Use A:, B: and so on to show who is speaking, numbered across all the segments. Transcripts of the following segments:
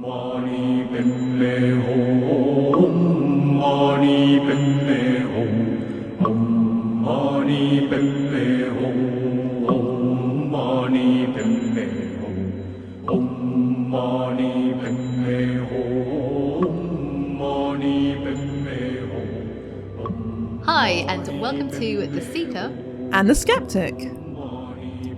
A: Mani Padme Hum, Mani Padme Hum, Mani Padme Hum, Mani Padme Hum, Mani Padme Hum, Mani Padme Hum.
B: Hi, and welcome to The Seeker
C: and The Skeptic.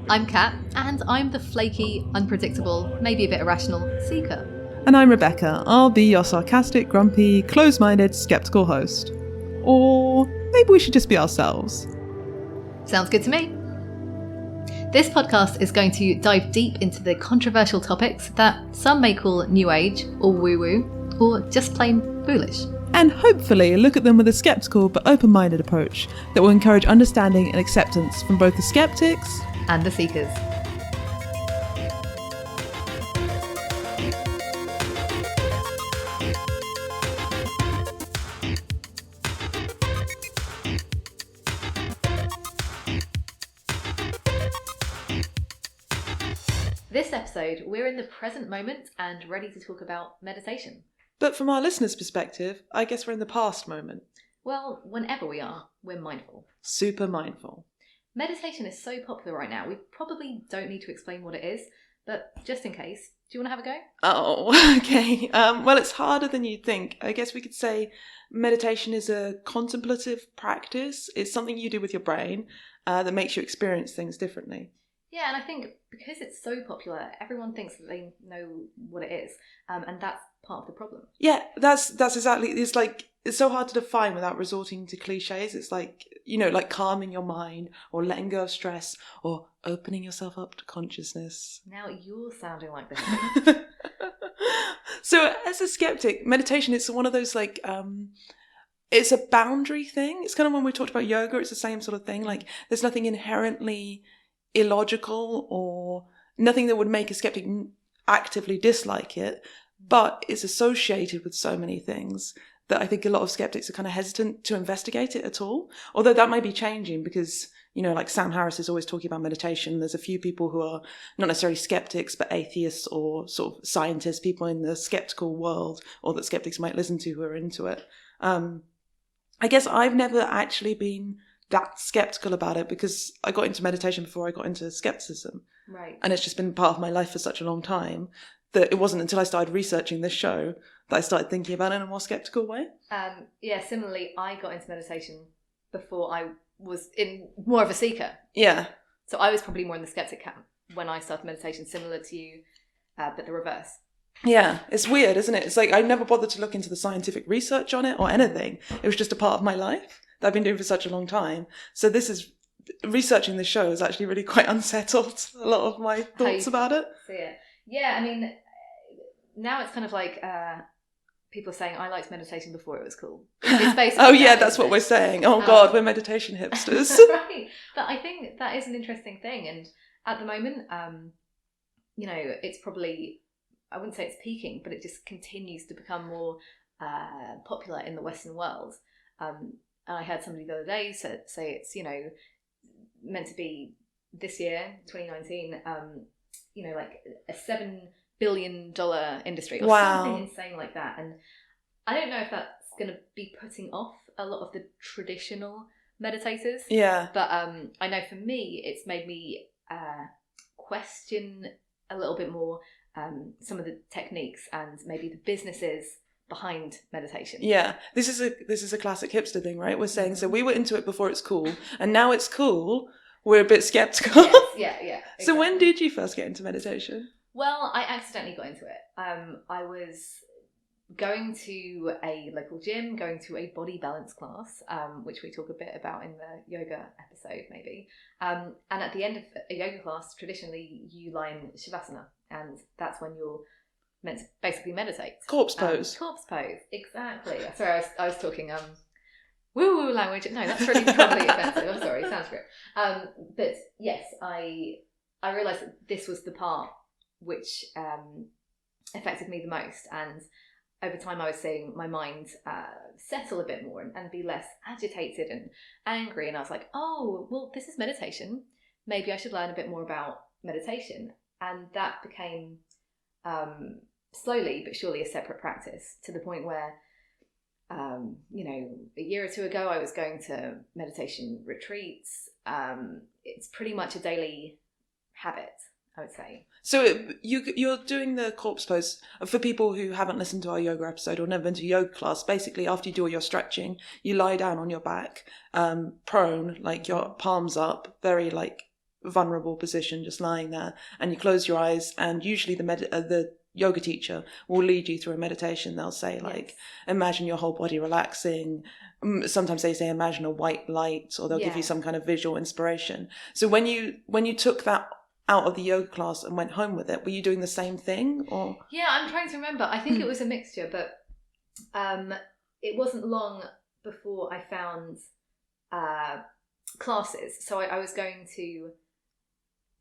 B: I'm Kat, and I'm the flaky, unpredictable, maybe a bit irrational Seeker.
C: And I'm Rebecca. I'll be your sarcastic, grumpy, close-minded, skeptical host. Or maybe we should just be ourselves.
B: Sounds good to me. This podcast is going to dive deep into the controversial topics that some may call new age, or woo-woo, or just plain foolish.
C: And hopefully look at them with a skeptical but open-minded approach that will encourage understanding and acceptance from both the skeptics
B: and the seekers. This episode, we're in the present moment and ready to talk about meditation.
C: But from our listeners' perspective, I guess we're in the past moment.
B: Well, whenever we are, we're mindful.
C: Super mindful.
B: Meditation is so popular right now, we probably don't need to explain what it is, but just in case, do you want to have a go?
C: Oh, okay. Well, it's harder than you'd think. I guess we could say meditation is a contemplative practice. It's something you do with your brain that makes you experience things differently.
B: Yeah, and I think because it's so popular, everyone thinks that they know what it is, and that's part of the problem.
C: Yeah, that's exactly. It's so hard to define without resorting to cliches. It's like, like calming your mind or letting go of stress or opening yourself up to consciousness.
B: Now you're sounding like this.
C: So as a skeptic, meditation is one of those it's a boundary thing. It's kind of when we talked about yoga, it's the same sort of thing. Like there's nothing inherently illogical or nothing that would make a skeptic actively dislike it, but it's associated with so many things that I think a lot of skeptics are kind of hesitant to investigate it at all. Although that may be changing because, like Sam Harris is always talking about meditation. There's a few people who are not necessarily skeptics, but atheists or sort of scientists, people in the skeptical world or that skeptics might listen to who are into it. I guess I've never actually been that skeptical about it because I got into meditation before I got into skepticism.
B: Right.
C: And it's just been part of my life for such a long time that it wasn't until I started researching this show that I started thinking about it in a more skeptical way.
B: Yeah, similarly, I got into meditation before I was in more of a seeker.
C: Yeah.
B: So I was probably more in the skeptic camp when I started meditation, similar to you, but the reverse.
C: Yeah, it's weird, isn't it? It's like I never bothered to look into the scientific research on it or anything. It was just a part of my life that I've been doing for such a long time. So researching this show has actually really quite unsettled a lot of my thoughts about it.
B: See it. Yeah, I mean, now it's kind of like people saying, I liked meditation before it was cool. It's basically
C: oh yeah, that's what we're saying. Oh God, we're meditation hipsters.
B: Right. But I think that is an interesting thing. And at the moment, it's probably, I wouldn't say it's peaking, but it just continues to become more popular in the Western world. And I heard somebody the other day say it's, meant to be this year, 2019, like a $7 billion industry or something insane like that. And I don't know if that's going to be putting off a lot of the traditional meditators.
C: Yeah.
B: But I know for me, it's made me question a little bit more some of the techniques and maybe the businesses behind meditation.
C: Yeah, this is a classic hipster thing, right? We're saying, so we were into it before it's cool, and now it's cool, we're a bit skeptical.
B: Yeah. Exactly.
C: So when did you first get into meditation?
B: Well, I accidentally got into it. I was going to a local gym, going to a body balance class, which we talk a bit about in the yoga episode maybe. And at the end of a yoga class, traditionally you lie in Shavasana, and that's when you're meant to basically meditate.
C: Corpse pose.
B: Corpse pose, exactly. Sorry, I was talking woo-woo language. No, that's really probably offensive. I'm sorry, Sanskrit. But yes, I realised that this was the part which affected me the most, and over time I was seeing my mind settle a bit more and be less agitated and angry, and I was like, oh, well, this is meditation. Maybe I should learn a bit more about meditation. And that became slowly but surely a separate practice, to the point where, you know, a year or two ago I was going to meditation retreats. It's pretty much a daily habit, I would say.
C: So you're doing the corpse pose. For people who haven't listened to our yoga episode or never been to yoga class, basically after you do all your stretching, you lie down on your back, prone, like your palms up, very like vulnerable position, just lying there, and you close your eyes, and usually the yoga teacher will lead you through a meditation. They'll say like, imagine your whole body relaxing. Sometimes they say imagine a white light, or they'll give you some kind of visual inspiration. So when you took that out of the yoga class and went home with it, were you doing the same thing? Or
B: yeah, I'm trying to remember. I think it was a mixture, but it wasn't long before I found classes. So I was going to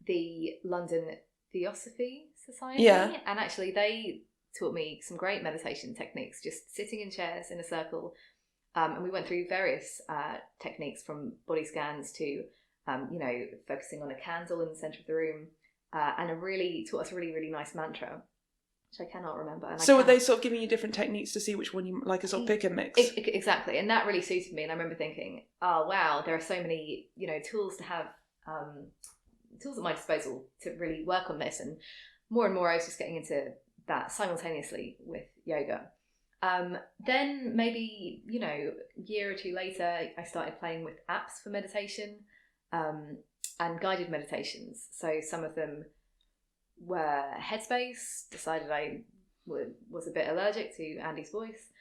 B: the London Theosophy Society, and actually they taught me some great meditation techniques, just sitting in chairs in a circle, and we went through various techniques, from body scans to you know, focusing on a candle in the center of the room, and taught us a really, really nice mantra, which I cannot remember. And
C: so were they sort of giving you different techniques to see which one you like, a sort of pick and mix?
B: Exactly, and that really suited me. And I remember thinking, oh wow, there are so many, you know, tools to have, tools at my disposal to really work on this. And more I was just getting into that simultaneously with yoga. Then maybe, you know, a year or two later, I started playing with apps for meditation, and guided meditations. So some of them were Headspace. Decided I was a bit allergic to Andy's voice.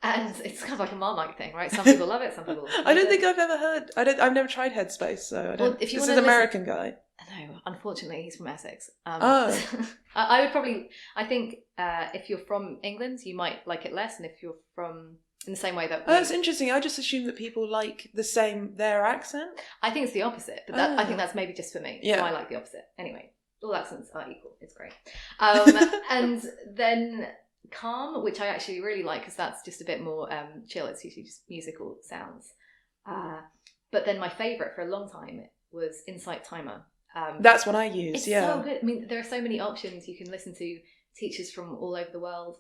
B: And it's kind of like a Marmite thing, right? Some people love it, some people
C: I don't think I've ever heard. I've never tried Headspace, so I don't. Well, if you this is an American guy.
B: No, unfortunately, he's from Essex. I would probably. I think if you're from England, you might like it less, and if you're from, in the same way that
C: that's interesting. I just assume that people like their accent.
B: I think it's the opposite, but I think that's maybe just for me. Yeah, so I like the opposite. Anyway, all accents are equal. It's great. And then Calm, which I actually really like, because that's just a bit more chill. It's usually just musical sounds. But then my favourite for a long time was Insight Timer.
C: That's what I use.
B: It's so good. I mean, there are so many options. You can listen to teachers from all over the world.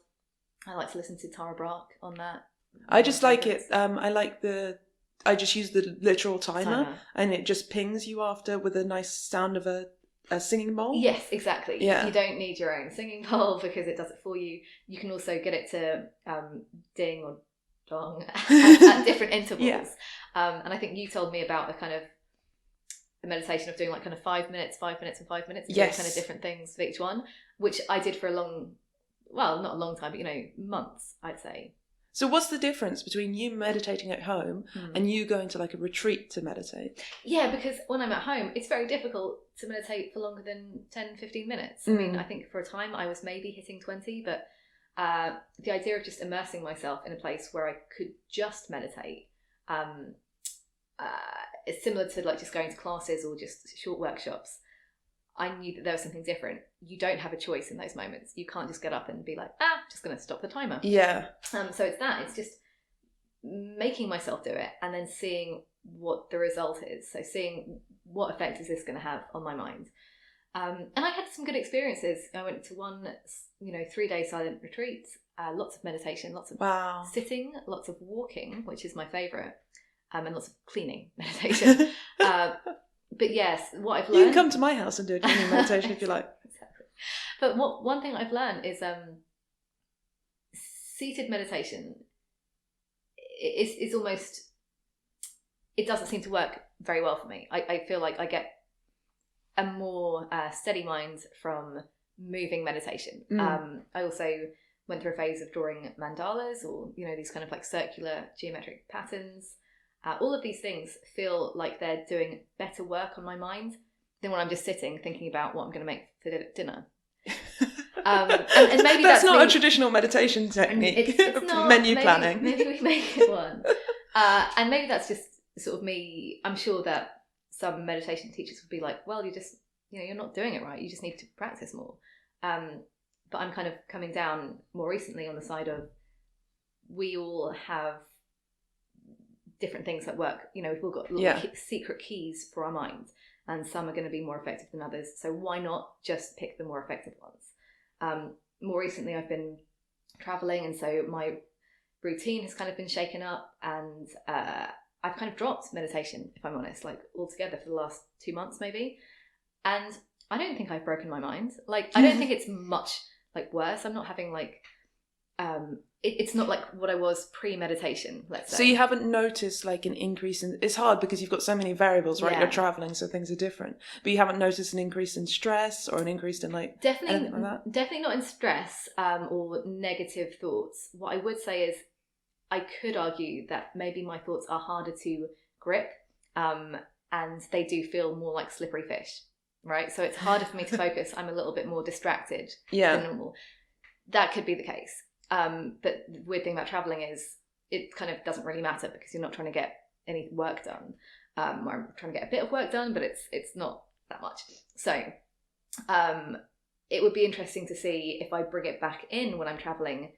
B: I like to listen to Tara Brach on that.
C: I just like it. I just use the literal timer, and it just pings you after with a nice sound of a singing bowl.
B: Yes, exactly. Yeah. You don't need your own singing bowl because it does it for you. You can also get it to ding or dong at different intervals. Yeah. And I think you told me about a kind of a meditation of doing like kind of 5 minutes, 5 minutes, and 5 minutes, and doing kind of different things for each one, which I did for not a long time, but, you know, months, I'd say.
C: So what's the difference between you meditating at home and you going to like a retreat to meditate?
B: Yeah, because when I'm at home, it's very difficult to meditate for longer than 10, 15 minutes. I mean, I think for a time I was maybe hitting 20, but the idea of just immersing myself in a place where I could just meditate, it's similar to like just going to classes or just short workshops. I knew that there was something different. You don't have a choice in those moments. You can't just get up and be like, just going to stop the timer.
C: Yeah.
B: So it's just making myself do it and then seeing what the result is. So seeing what effect is this going to have on my mind. And I had some good experiences. I went to one, 3-day silent retreat, lots of meditation, lots of sitting, lots of walking, which is my favourite, and lots of cleaning meditation. But yes, what I've learned...
C: You can come to my house and do a cleaning meditation if you like.
B: Exactly. But one thing I've learned is seated meditation is almost... It doesn't seem to work very well for me. I feel like I get a more steady mind from moving meditation. I also went through a phase of drawing mandalas, or, these kind of like circular geometric patterns. All of these things feel like they're doing better work on my mind than when I'm just sitting thinking about what I'm going to make for dinner. And maybe
C: that's not a traditional meditation technique.
B: It's not,
C: menu planning.
B: Maybe we make it one. And maybe that's just sort of me. I'm sure that some meditation teachers would be like, well, you're not doing it right. You just need to practice more. But I'm kind of coming down more recently on the side of, we all have different things that work. We've all got secret keys for our mind, and some are going to be more effective than others. So why not just pick the more effective ones? more recently I've been traveling, and so my routine has kind of been shaken up, and I've kind of dropped meditation, if I'm honest, like altogether for the last 2 months maybe. And I don't think I've broken my mind. Like, I don't think it's much like worse. I'm not having like it's not like what I was pre-meditation, let's say.
C: So you haven't noticed like an increase in, it's hard because you've got so many variables, right?
B: Yeah.
C: You're traveling, so things are different. But you haven't noticed an increase in stress or an increase in like anything like that?
B: Definitely not in stress or negative thoughts. What I would say is I could argue that maybe my thoughts are harder to grip, and they do feel more like slippery fish, right? So it's harder for me to focus. I'm a little bit more distracted than normal. That could be the case. But the weird thing about traveling is it kind of doesn't really matter because you're not trying to get any work done. Or I'm trying to get a bit of work done, but it's not that much. So it would be interesting to see if I bring it back in when I'm traveling.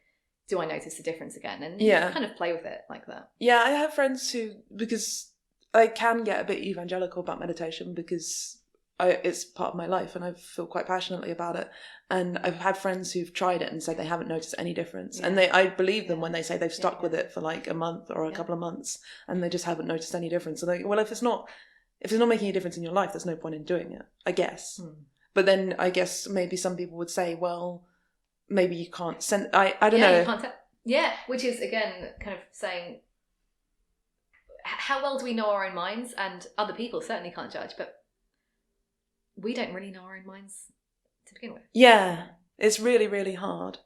B: Do I notice a difference again? And kind of play with it like that. Yeah,
C: I have friends who, because I can get a bit evangelical about meditation because it's part of my life and I feel quite passionately about it. And I've had friends who've tried it and said they haven't noticed any difference. Yeah. And I believe them when they say they've stuck with it for like a month or a couple of months and they just haven't noticed any difference. So well, if it's not making a difference in your life, there's no point in doing it, I guess. But then I guess maybe some people would say, well, maybe you can't send. I don't know.
B: You can't which is again kind of saying, how well do we know our own minds? And other people certainly can't judge, but we don't really know our own minds to begin with. Yeah,
C: it's really, really hard.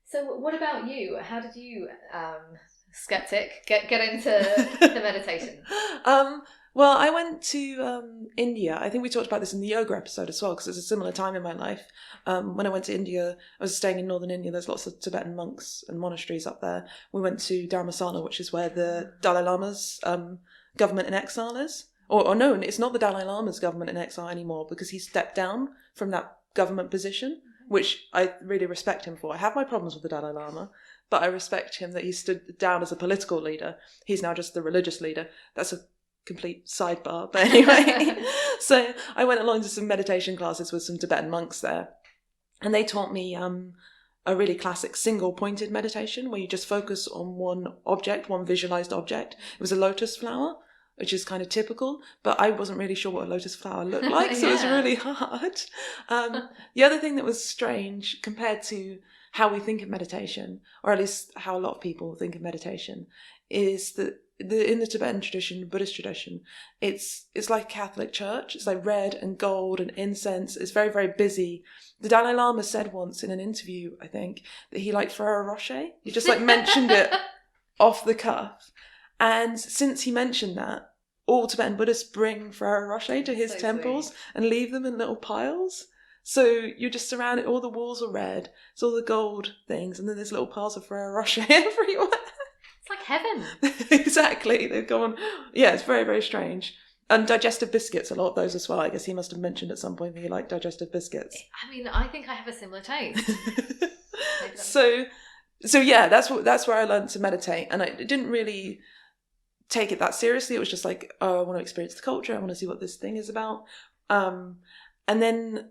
B: So what about you? How did you, skeptic, get into the meditation?
C: Well, I went to India. I think we talked about this in the yoga episode as well, because it's a similar time in my life. When I went to India, I was staying in northern India. There's lots of Tibetan monks and monasteries up there. We went to Dharmasana, which is where the Dalai Lama's government in exile is. Or no, it's not the Dalai Lama's government in exile anymore because he stepped down from that government position, which I really respect him for. I have my problems with the Dalai Lama, but I respect him that he stood down as a political leader. He's now just the religious leader. That's a complete sidebar, but anyway. So I went along to some meditation classes with some Tibetan monks there, and they taught me a really classic single-pointed meditation where you just focus on one object, one visualized object. It was a lotus flower, which is kind of typical, but I wasn't really sure what a lotus flower looked like, so it was really hard. The other thing that was strange compared to how we think of meditation, or at least how a lot of people think of meditation, is that in the Tibetan tradition, Buddhist tradition, it's like Catholic Church. It's like red and gold and incense. It's very, very busy. The Dalai Lama said once in an interview, I think, that he liked Ferrero Rocher. He just like mentioned it off the cuff. And since he mentioned that, all Tibetan Buddhists bring Ferrero Rocher to his temples and leave them in little piles. So you're just surrounded, all the walls are red, it's all the gold things, and then there's little piles of Ferrero Rocher everywhere.
B: It's like heaven.
C: Exactly. They've gone, it's very, very strange. And digestive biscuits, a lot of those as well. I guess he must have mentioned at some point that he liked digestive biscuits.
B: I mean, I think I have a similar taste.
C: So yeah, that's where I learned to meditate, and I didn't really take it that seriously. It was just like, oh, I want to experience the culture. I want to see what this thing is about. And then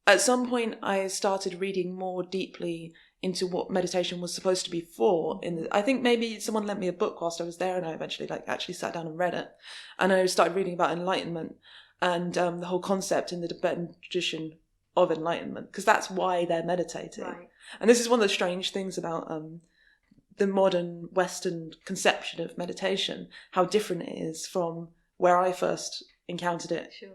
C: at some point, I started reading more deeply into what meditation was supposed to be for. I think maybe someone lent me a book whilst I was there, and I eventually actually sat down and read it. And I started reading about enlightenment and the whole concept in the Tibetan tradition of enlightenment, because that's why they're meditating. Right. And this is one of the strange things about the modern Western conception of meditation, how different it is from where I first encountered it. Sure.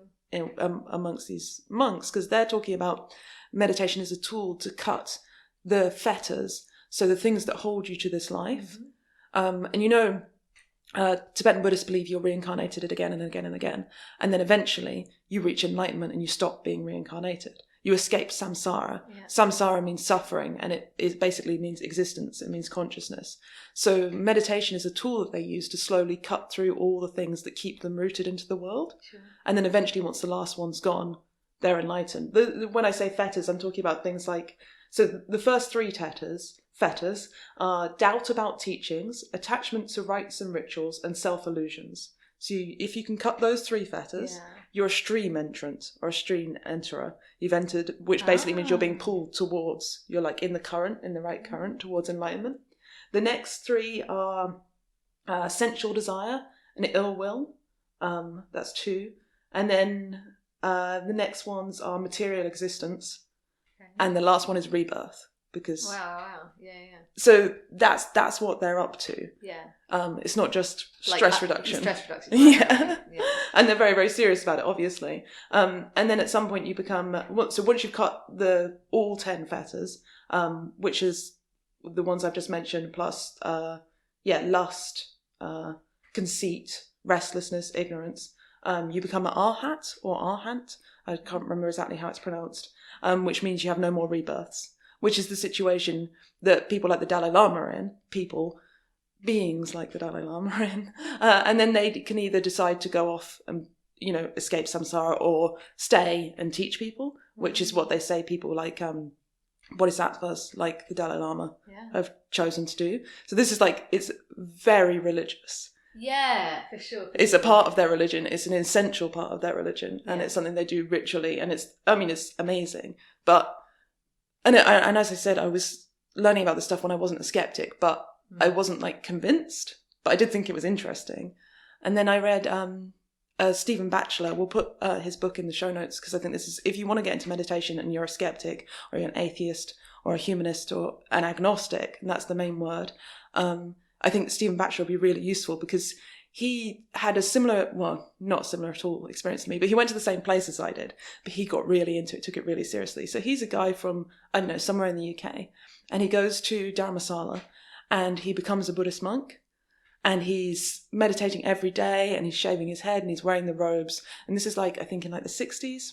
C: Amongst these monks, because they're talking about meditation as a tool to cut the fetters, so the things that hold you to this life. And Tibetan Buddhists believe you're reincarnated again and again and again, and then eventually you reach enlightenment and you stop being reincarnated. You escape samsara. Yeah. Samsara means suffering, and it basically means existence. It means consciousness. So meditation is a tool that they use to slowly cut through all the things that keep them rooted into the world. Sure. And then eventually, once the last one's gone, they're enlightened. When I say fetters, I'm talking about things like, so the first three fetters are doubt about teachings, attachment to rites and rituals, and self-illusions. So if you can cut those three fetters, you're a stream entrant or a stream enterer. You've entered, which basically means you're being pulled towards, you're like in the current, in the right current towards enlightenment. The next three are sensual desire and ill will. That's 2. And then the next ones are material existence. Okay. And the last one is rebirth. Because
B: wow, yeah.
C: So that's what they're up to.
B: Yeah.
C: It's not just stress reduction.
B: Stress reduction.
C: Yeah. And they're very, very serious about it, obviously. And then at some point you become, so once you've cut all 10 fetters, which is the ones I've just mentioned, plus lust, conceit, restlessness, ignorance, you become an arhat or arhant. I can't remember exactly how it's pronounced, which means you have no more rebirths. Which is the situation that people like the Dalai Lama are in, beings like the Dalai Lama are in. And then they can either decide to go off and, escape samsara, or stay and teach people, which is what they say people like bodhisattvas, like the Dalai Lama, have chosen to do. So this is it's very religious.
B: Yeah, for sure.
C: It's a part of their religion. It's an essential part of their religion. And it's something they do ritually. And it's amazing. But... And as I said, I was learning about this stuff when I wasn't a skeptic, but I wasn't convinced, but I did think it was interesting. And then I read Stephen Batchelor. We'll put his book in the show notes, because I think this is, if you want to get into meditation and you're a skeptic or you're an atheist or a humanist or an agnostic, and that's the main word, I think Stephen Batchelor would be really useful, because he had a similar, well, not similar at all experience to me, but he went to the same place as I did, but he got really into it, took it really seriously. So he's a guy from, I don't know, somewhere in the UK, and he goes to Dharamsala and he becomes a Buddhist monk, and he's meditating every day, and he's shaving his head and he's wearing the robes. And this is I think in the 60s.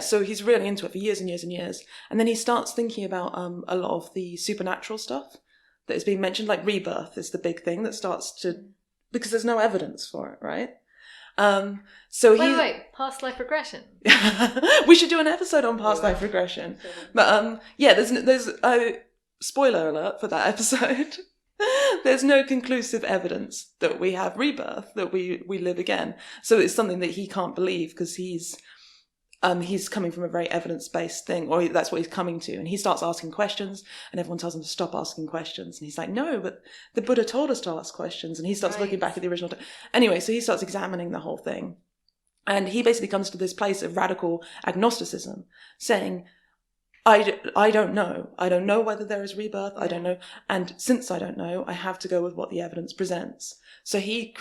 C: So he's really into it for years and years and years. And then he starts thinking about a lot of the supernatural stuff that is being mentioned, like rebirth is the big thing that starts to, because there's no evidence for it, right? Wait,
B: past life regression.
C: We should do an episode on past life regression. But there's spoiler alert for that episode. There's no conclusive evidence that we have rebirth, that we live again. So it's something that he can't believe, because he's coming from a very evidence-based thing, or that's what he's coming to. And he starts asking questions, and everyone tells him to stop asking questions. And he's like, no, but the Buddha told us to ask questions. And he starts looking back at the original. Anyway, so he starts examining the whole thing. And he basically comes to this place of radical agnosticism, saying, I don't know. I don't know whether there is rebirth. I don't know. And since I don't know, I have to go with what the evidence presents. So he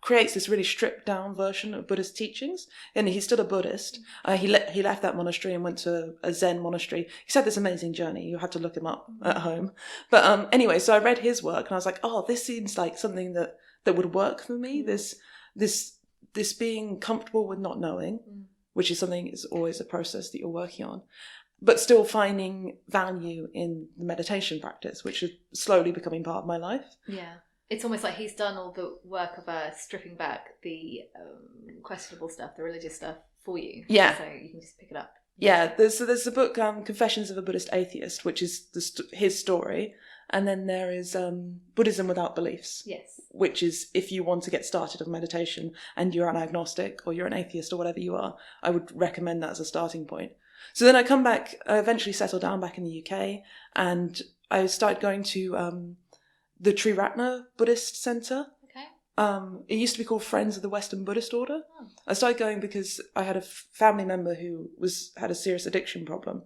C: creates this really stripped down version of Buddhist teachings, and he's still a Buddhist. He left that monastery and went to a Zen monastery. He's had this amazing journey. You have to look him up at home. But anyway, so I read his work and I was like, oh, this seems like something that would work for me. This being comfortable with not knowing, which is something, is always a process that you're working on, but still finding value in the meditation practice, which is slowly becoming part of my life. Yeah.
B: It's almost like he's done all the work of stripping back the questionable stuff, the religious stuff, for you. Yeah. So you can just pick it up.
C: Yeah. There's the book Confessions of a Buddhist Atheist, which is his story. And then there is Buddhism Without Beliefs. Yes. Which is, if you want to get started on meditation and you're an agnostic or you're an atheist or whatever you are, I would recommend that as a starting point. So then I come back, I eventually settle down back in the UK, and I started going to the Triratna Buddhist Centre. Okay. It used to be called Friends of the Western Buddhist Order. Oh. I started going because I had a family member who had a serious addiction problem.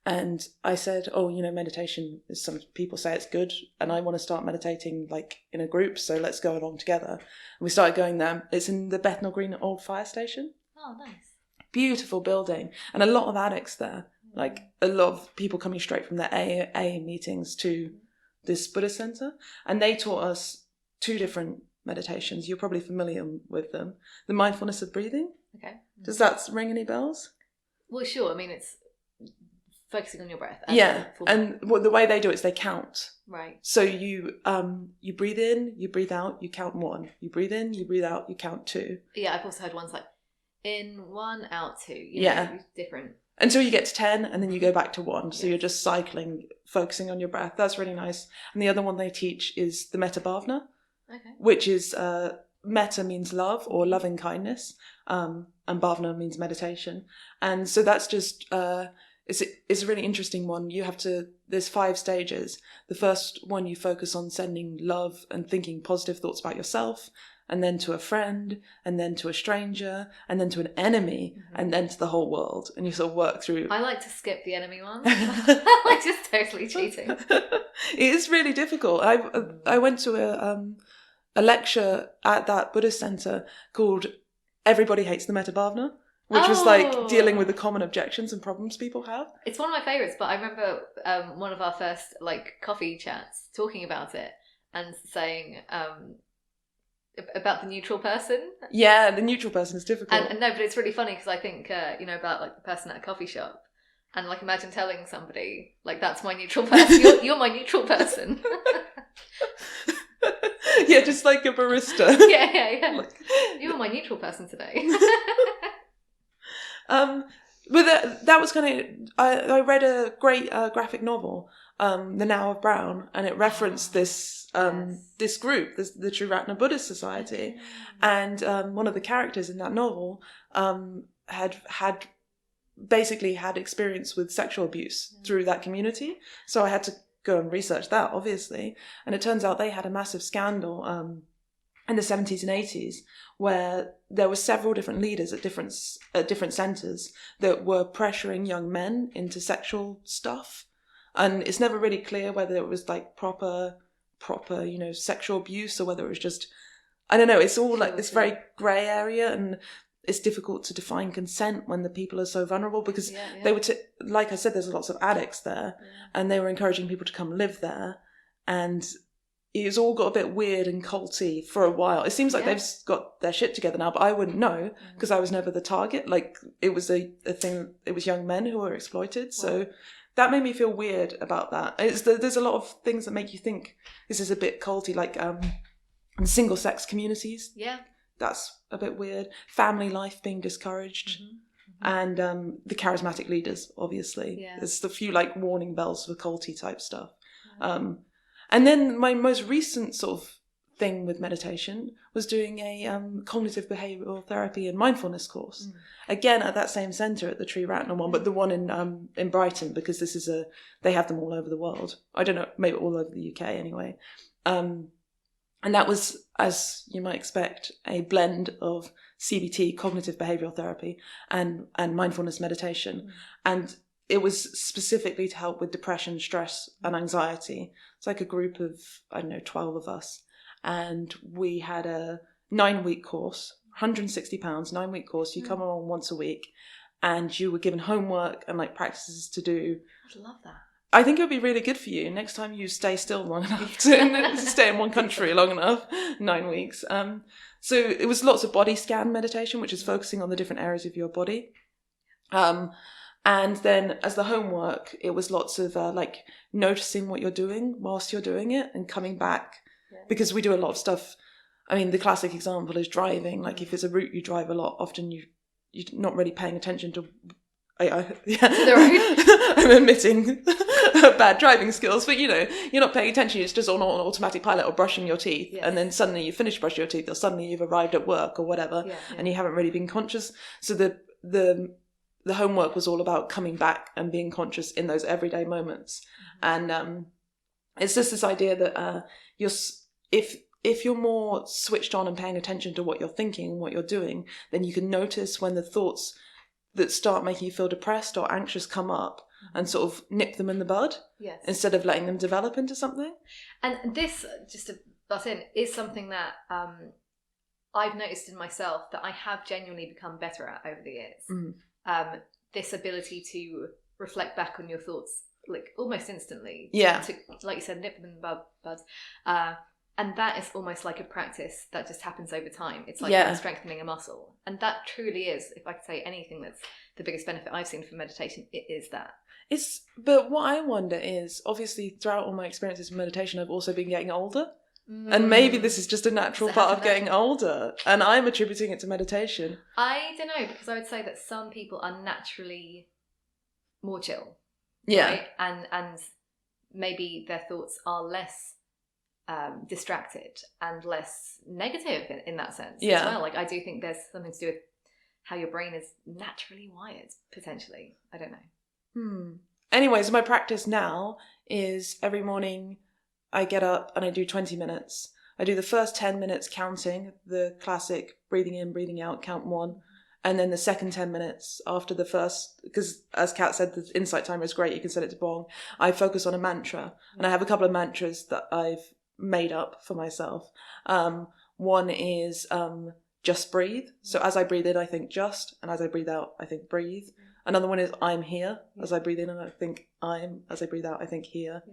C: And I said, meditation is, some people say it's good, and I want to start meditating in a group, so let's go along together. And we started going there. It's in the Bethnal Green Old Fire Station. Oh, nice. Beautiful building, and a lot of addicts there. A lot of people coming straight from their AA meetings to this Buddhist centre. And they taught us 2 different meditations. You're probably familiar with them. The mindfulness of breathing. Okay. Does that ring any bells?
B: Well, sure. I mean, it's focusing on your breath.
C: Yeah, and the way they do it is they count. Right. So you breathe in, you breathe out, you count 1. You breathe in, you breathe out, you count 2.
B: Yeah, I've also heard ones like in 1, out 2. Different.
C: Until you get to 10, and then you go back to 1. So you're just cycling, focusing on your breath. That's really nice. And the other one they teach is the Metta Bhavana, which is metta means love or loving kindness, and bhavana means meditation. And so that's just, it's a really interesting one. There's 5 stages. The first one, you focus on sending love and thinking positive thoughts about yourself, and then to a friend, and then to a stranger, and then to an enemy, and then to the whole world. And you sort of work through.
B: I like to skip the enemy one. Like, just totally cheating.
C: It is really difficult. I went to a lecture at that Buddhist center called "Everybody Hates the Metta Bhavana," which was like dealing with the common objections and problems people have.
B: It's one of my favorites, but I remember one of our first like coffee chats talking about it and saying about the neutral person.
C: Yeah, the neutral person is difficult.
B: And no, but it's really funny because I think about like the person at a coffee shop, and like imagine telling somebody like, that's my neutral person. You're my neutral person.
C: Yeah, just like a barista.
B: Yeah. Like, you're my neutral person today.
C: But that was kind of. I read a great graphic novel, The Now of Brown, and it referenced this this group, the Triratna Buddhist Society, and one of the characters in that novel had basically had experience with sexual abuse through that community. So I had to go and research that, obviously, and it turns out they had a massive scandal in the 70s and 80s where there were several different leaders at different centres that were pressuring young men into sexual stuff, and it's never really clear whether it was like proper sexual abuse or whether it was just, I don't know, it's all like this very grey area, and it's difficult to define consent when the people are so vulnerable, because they were, like I said, there's lots of addicts there, and they were encouraging people to come live there, and it's all got a bit weird and culty for a while. It seems like they've got their shit together now, but I wouldn't know because I was never the target. Like, it was a thing, it was young men who were exploited, so that made me feel weird about that. There's a lot of things that make you think this is a bit culty, like single sex communities. Yeah. That's a bit weird. Family life being discouraged. And the charismatic leaders, obviously. Yeah. There's a few like warning bells for culty type stuff. And then my most recent sort of thing with meditation was doing a cognitive behavioural therapy and mindfulness course. Again, at that same centre, at the Triratna one, but the one in Brighton, because they have them all over the world. I don't know, maybe all over the UK anyway. And that was, as you might expect, a blend of CBT, cognitive behavioural therapy, and mindfulness meditation. And it was specifically to help with depression, stress, and anxiety. It's like a group of, 12 of us. And we had a 9-week course, £160, 9-week course. You come along once a week, and you were given homework and like practices to do. I'd love that. I think it would be really good for you next time you stay still long enough to stay in one country long enough, 9 weeks. So it was lots of body scan meditation, which is focusing on the different areas of your body. And then as the homework, it was lots of like noticing what you're doing whilst you're doing it and coming back, because we do a lot of stuff. I mean, the classic example is driving. Like if it's a route you drive a lot, often you're not really paying attention to. I'm admitting bad driving skills, but you're not paying attention. It's just on automatic pilot, or brushing your teeth, and then suddenly you finish brushing your teeth, or suddenly you've arrived at work or whatever, and you haven't really been conscious. So the homework was all about coming back and being conscious in those everyday moments. And it's just this idea that if you're more switched on and paying attention to what you're thinking and what you're doing, then you can notice when the thoughts that start making you feel depressed or anxious come up, and sort of nip them in the bud, instead of letting them develop into something. And
B: this, just to butt in, is something that I've noticed in myself that I have genuinely become better at over the years. This ability to reflect back on your thoughts, like almost instantly. To, like you said, nip them in the bud. And that is almost like a practice that just happens over time. It's like strengthening a muscle. And that truly is, if I could say anything that's the biggest benefit I've seen from meditation, it is that.
C: But what I wonder is, obviously throughout all my experiences with meditation, I've also been getting older. And maybe this is just a natural part of getting older, and I'm attributing it to meditation. I don't know, because I would say that some people are naturally more chill. Yeah. Right? And maybe their thoughts are less
B: distracted and less negative in that sense
C: Yeah.
B: as well. Like, I do think there's something to do with how your brain is naturally wired, potentially. I don't know.
C: Anyways, my practice now is every morning I get up and I do 20 minutes. I do the first 10 minutes counting, the classic breathing in, breathing out, count 1. And then the second 10 minutes after the first, because as Kat said, the insight timer is great, you can set it to bong. I focus on a mantra. And I have a couple of mantras that I've made up for myself. One is just breathe. So as I breathe in, I think just. And as I breathe out, I think breathe. Another one is I'm here. As I breathe in and I think I'm. As I breathe out, I think here.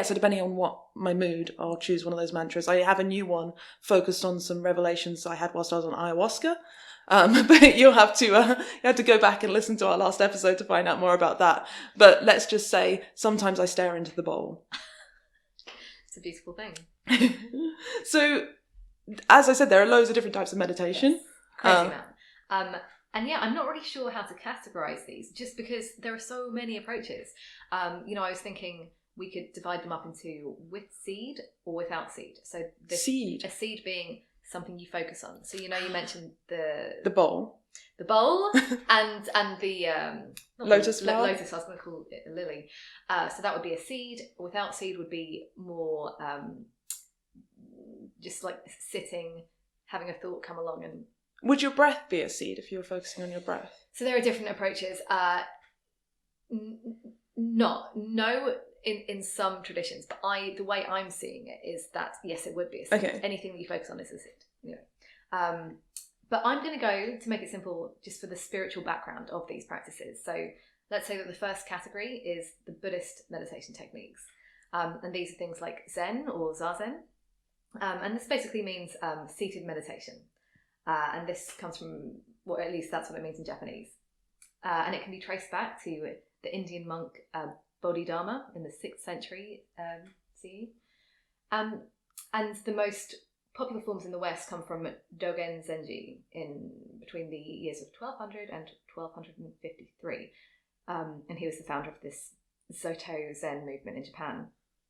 C: So depending on what my mood, I'll choose one of those mantras. I have a new one focused on some revelations I had whilst I was on ayahuasca. But you have to go back and listen to our last episode to find out more about that. But let's just say sometimes I stare into the bowl.
B: It's a beautiful thing.
C: So, as I said, there are loads of different types of meditation.
B: Yes. Crazy man. And yeah, I'm not really sure how to categorize these, just because there are so many approaches. I was thinking we could divide them up into with seed or without seed. So a seed being something you focus on. So you mentioned the
C: bowl,
B: and the
C: lotus flower.
B: Lotus. I was going to call it a lily. So that would be a seed. Without seed would be more just like sitting, having a thought come along. And
C: would your breath be a seed if you were focusing on your breath?
B: So there are different approaches. In some traditions, but the way I'm seeing it is that yes, it would be a seed.
C: Okay.
B: Anything that you focus on is a seed. But I'm going to go, to make it simple, just for the spiritual background of these practices. So let's say that the first category is the Buddhist meditation techniques, and these are things like Zen or Zazen, and this basically means seated meditation, and this comes from, well, at least that's what it means in Japanese, and it can be traced back to the Indian monk Bodhidharma in the 6th century CE. And the most popular forms in the West come from Dogen Zenji in between the years of 1200 and 1253. And he was the founder of this Soto Zen movement in Japan.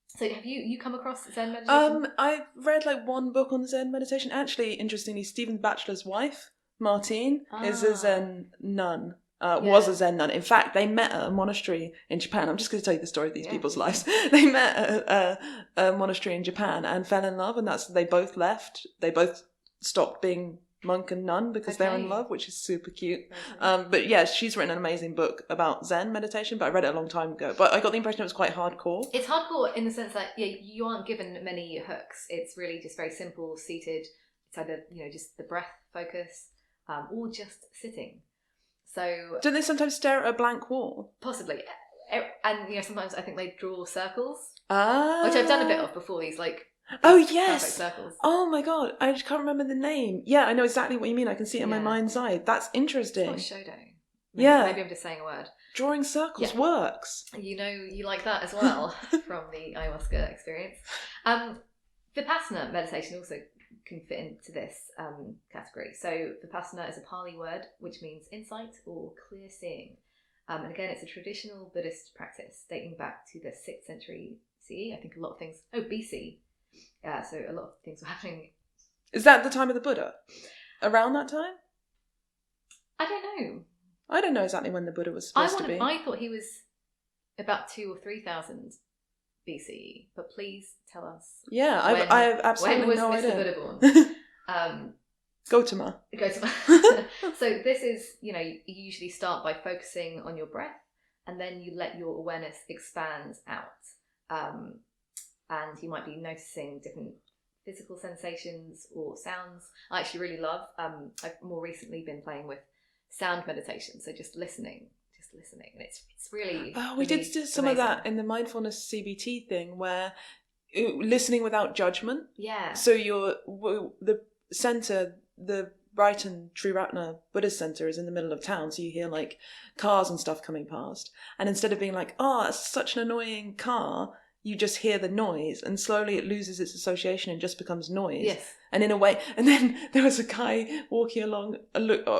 B: So have you come across Zen meditation?
C: I've read one book on Zen meditation. Actually, interestingly, Stephen Batchelor's wife, Martine, is a Zen nun. Was a Zen nun. In fact, they met at a monastery in Japan. I'm just going to tell you the story of these people's lives. They met at a monastery in Japan and fell in love, and they both left. They both stopped being monk and nun because they're in love, which is super cute. But yeah, she's written an amazing book about Zen meditation, but I read it a long time ago. But I got the impression it was quite hardcore.
B: It's hardcore in the sense that you aren't given many hooks. It's really just very simple, seated. It's either just the breath focus, or just sitting. So
C: don't they sometimes stare at a blank wall?
B: Possibly, and sometimes I think they draw circles, which
C: I've
B: done a bit of before. These
C: yes,
B: circles. Oh
C: my god, I just can't remember the name. Yeah, I know exactly what you mean. I can see it in my mind's eye. That's interesting.
B: It's not Shodo. Maybe I'm just saying a word.
C: Drawing circles works.
B: You like that as well from the ayahuasca experience. Vipassana meditation also can fit into this category. So Vipassana is a Pali word which means insight or clear seeing. And again, it's a traditional Buddhist practice dating back to the 6th century CE. I think a lot of things... BC. So a lot of things were happening.
C: Is that the time of the Buddha? Around that time?
B: I don't know.
C: I don't know exactly when the Buddha was supposed to be.
B: I thought he was about 2,000 or 3,000 BCE, but please tell us.
C: Yeah, I have absolutely no idea.
B: When was Mr. Buddha born?
C: Gautama.
B: So this is, you usually start by focusing on your breath, and then you let your awareness expand out. And you might be noticing different physical sensations or sounds. I actually really love, I've more recently been playing with sound meditation, so just listening, and it's really...
C: we did some amazing. Of that in the mindfulness CBT thing, where listening without judgment.
B: Yeah.
C: So the center, the Brighton Triratna Buddhist Center is in the middle of town, so you hear cars and stuff coming past, and instead of being oh, that's such an annoying car, you just hear the noise, and slowly it loses its association and just becomes noise.
B: Yes.
C: And in a way, and then there was a guy walking along,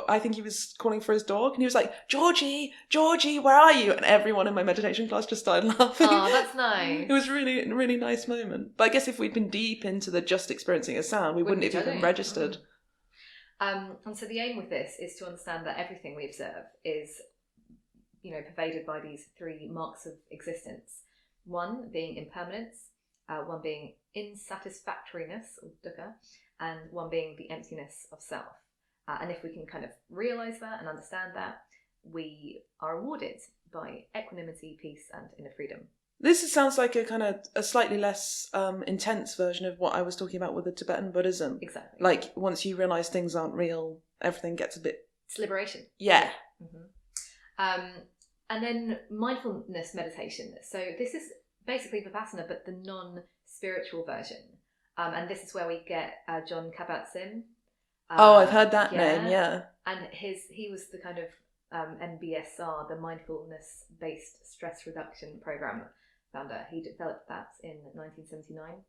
C: I think he was calling for his dog, and he was like, Georgie, where are you? And everyone in my meditation class just started laughing.
B: Oh, that's nice.
C: It was really, really nice moment. But I guess if we'd been deep into the just experiencing a sound, we wouldn't have even registered.
B: And so the aim with this is to understand that everything we observe is, pervaded by these three marks of existence. One being impermanence, one being insatisfactoriness, or dukkha, and one being the emptiness of self. And if we can kind of realise that and understand that, we are rewarded by equanimity, peace, and inner freedom.
C: This sounds like a slightly less intense version of what I was talking about with the Tibetan Buddhism.
B: Exactly.
C: Like, once you realise things aren't real, everything gets a bit...
B: It's liberation.
C: Yeah.
B: Mm-hmm. And then mindfulness meditation. So this is basically Vipassana, but the non-spiritual version. And this is where we get John Kabat-Zinn.
C: I've heard that name, yeah.
B: And he was the kind of MBSR, the mindfulness-based stress reduction program founder. He developed that in 1979.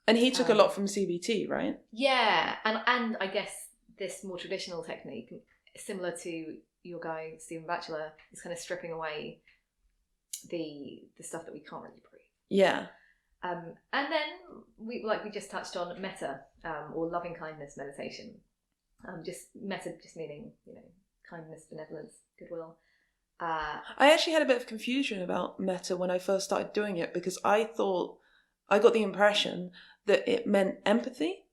C: And he took a lot from CBT, right?
B: Yeah, and I guess this more traditional technique, similar to your guy Stephen Batchelor, is kind of stripping away the stuff that we can't really breathe. Yeah. And then we just touched on metta, or loving kindness meditation. Just metta, just meaning kindness, benevolence, goodwill.
C: I actually had a bit of confusion about metta when I first started doing it, because I got the impression that it meant empathy.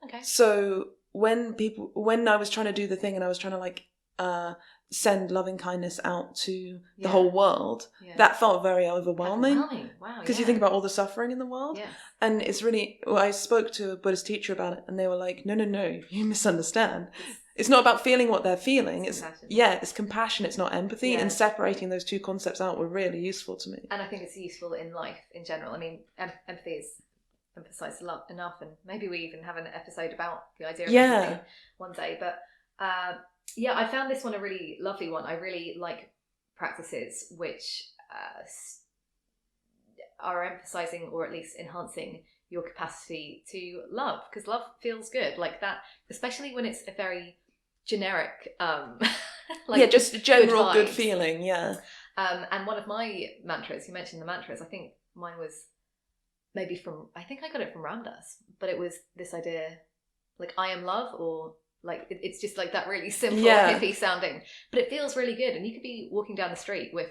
B: Okay.
C: So when I was trying to do the thing and I was trying to send loving kindness out to the whole world, that felt very overwhelming.
B: Wow.
C: Because you think about all the suffering in the world.
B: Yes.
C: And it's really, I spoke to a Buddhist teacher about it, and they were like, no, you misunderstand. It's not about feeling what they're feeling. It's compassion. It's not empathy. And separating those two concepts out were really useful to me.
B: And I think it's useful in life in general. I mean, empathy is emphasised a lot enough, and maybe we even have an episode about the idea of empathy one day. But I found this one a really lovely one. I really like practices which are emphasising, or at least enhancing, your capacity to love, because love feels good like that, especially when it's a very generic
C: just a general good feeling.
B: And one of my mantras, you mentioned the mantras, I think mine was maybe I think I got it from Ramdas, but it was this idea like I am love, or like it's just like that really simple hippie sounding, but it feels really good. And you could be walking down the street with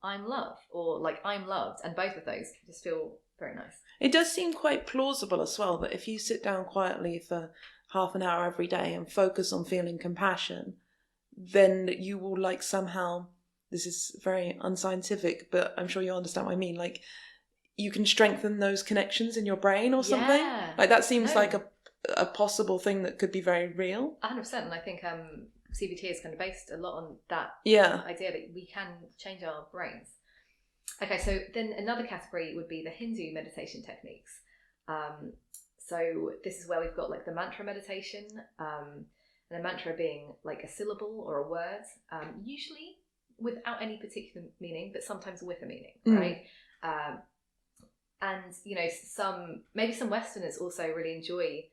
B: I'm love, or like I'm loved, and both of those just feel very nice.
C: It does seem quite plausible as well that if you sit down quietly for half an hour every day and focus on feeling compassion, then you will somehow, this is very unscientific, but I'm sure you'll understand what I mean, you can strengthen those connections in your brain or something. That seems like a possible thing that could be very real.
B: 100%. And I think CBT is kind of based a lot on that idea that we can change our brains. Okay, so then another category would be the Hindu meditation techniques. So this is where we've got the mantra meditation, and a mantra being a syllable or a word, usually without any particular meaning, but sometimes with a meaning, right? And some Westerners also really enjoy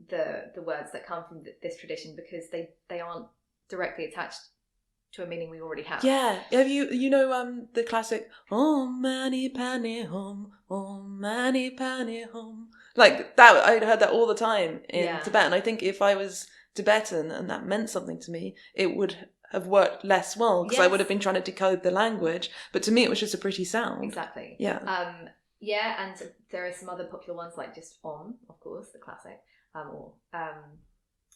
B: the words that come from this tradition, because they aren't directly attached to a meaning we already have.
C: Yeah. Have the classic Om Mani Padme Hum, Om Mani Padme Hum. Like that, I heard that all the time in Tibetan. I think if I was Tibetan and that meant something to me, it would have worked less well, because I would have been trying to decode the language. But to me, it was just a pretty sound.
B: Exactly.
C: Yeah.
B: And there are some other popular ones, like just Om, of course, the classic, or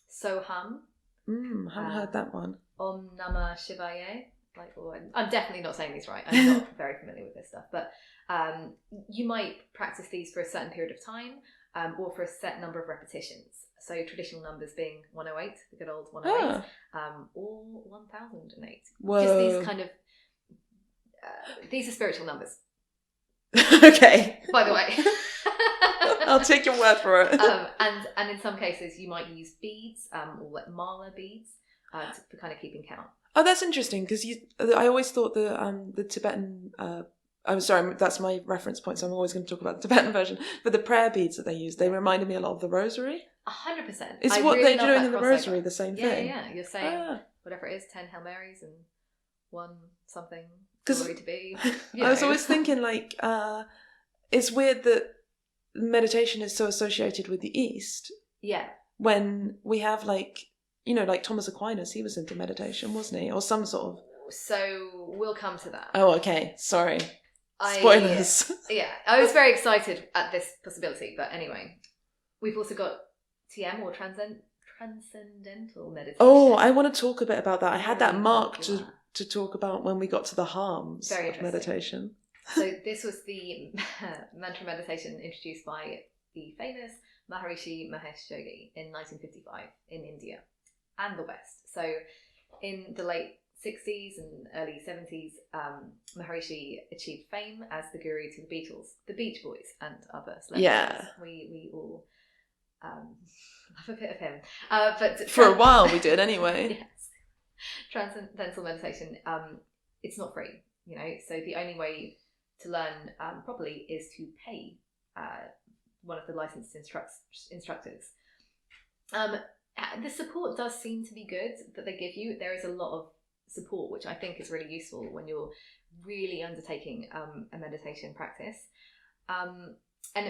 B: Soham.
C: Haven't heard that one.
B: Om Namah Shivaya. I'm definitely not saying these right. I'm not very familiar with this stuff, but you might practice these for a certain period of time, or for a set number of repetitions. So traditional numbers being 108, the good old 108, or 1008.
C: Whoa.
B: Just these kind of these are spiritual numbers.
C: Okay.
B: By the way.
C: I'll take your word for it.
B: And in some cases you might use beads, or mala beads, for kind of keeping count.
C: Oh, that's interesting, because I always thought the Tibetan I'm sorry, that's my reference point, so I'm always going to talk about the Tibetan version. But the prayer beads that they use, they reminded me a lot of the rosary.
B: 100%.
C: Is what they're doing in the rosary the same thing?
B: Yeah. You're saying whatever it is, 10 Hail Marys and 1 something glory to be.
C: I was always thinking, like, it's weird that meditation is so associated with the East.
B: Yeah.
C: When we have, like, you know, like Thomas Aquinas, he was into meditation, wasn't he? Or some sort of...
B: So we'll come to that.
C: Oh, okay. Sorry. Spoilers.
B: Yeah. I was very excited at this possibility, but anyway. We've also got TM, or transcendental meditation.
C: Oh, I want to talk a bit about that. I had that marked to talk about when we got to the harms of meditation.
B: So this was the mantra meditation introduced by the famous Maharishi Mahesh Yogi in 1955 in India and the West. So in the late 60s and early 70s, Maharishi achieved fame as the guru to the Beatles, the Beach Boys, and other celebrities.
C: Yeah.
B: We all love a bit of him. But
C: for a while we did anyway.
B: Yes. Transcendental meditation, it's not free, you know, so the only way to learn properly is to pay one of the licensed instructors. The support does seem to be good that they give you. There is a lot of support, which I think is really useful when you're really undertaking a meditation practice. And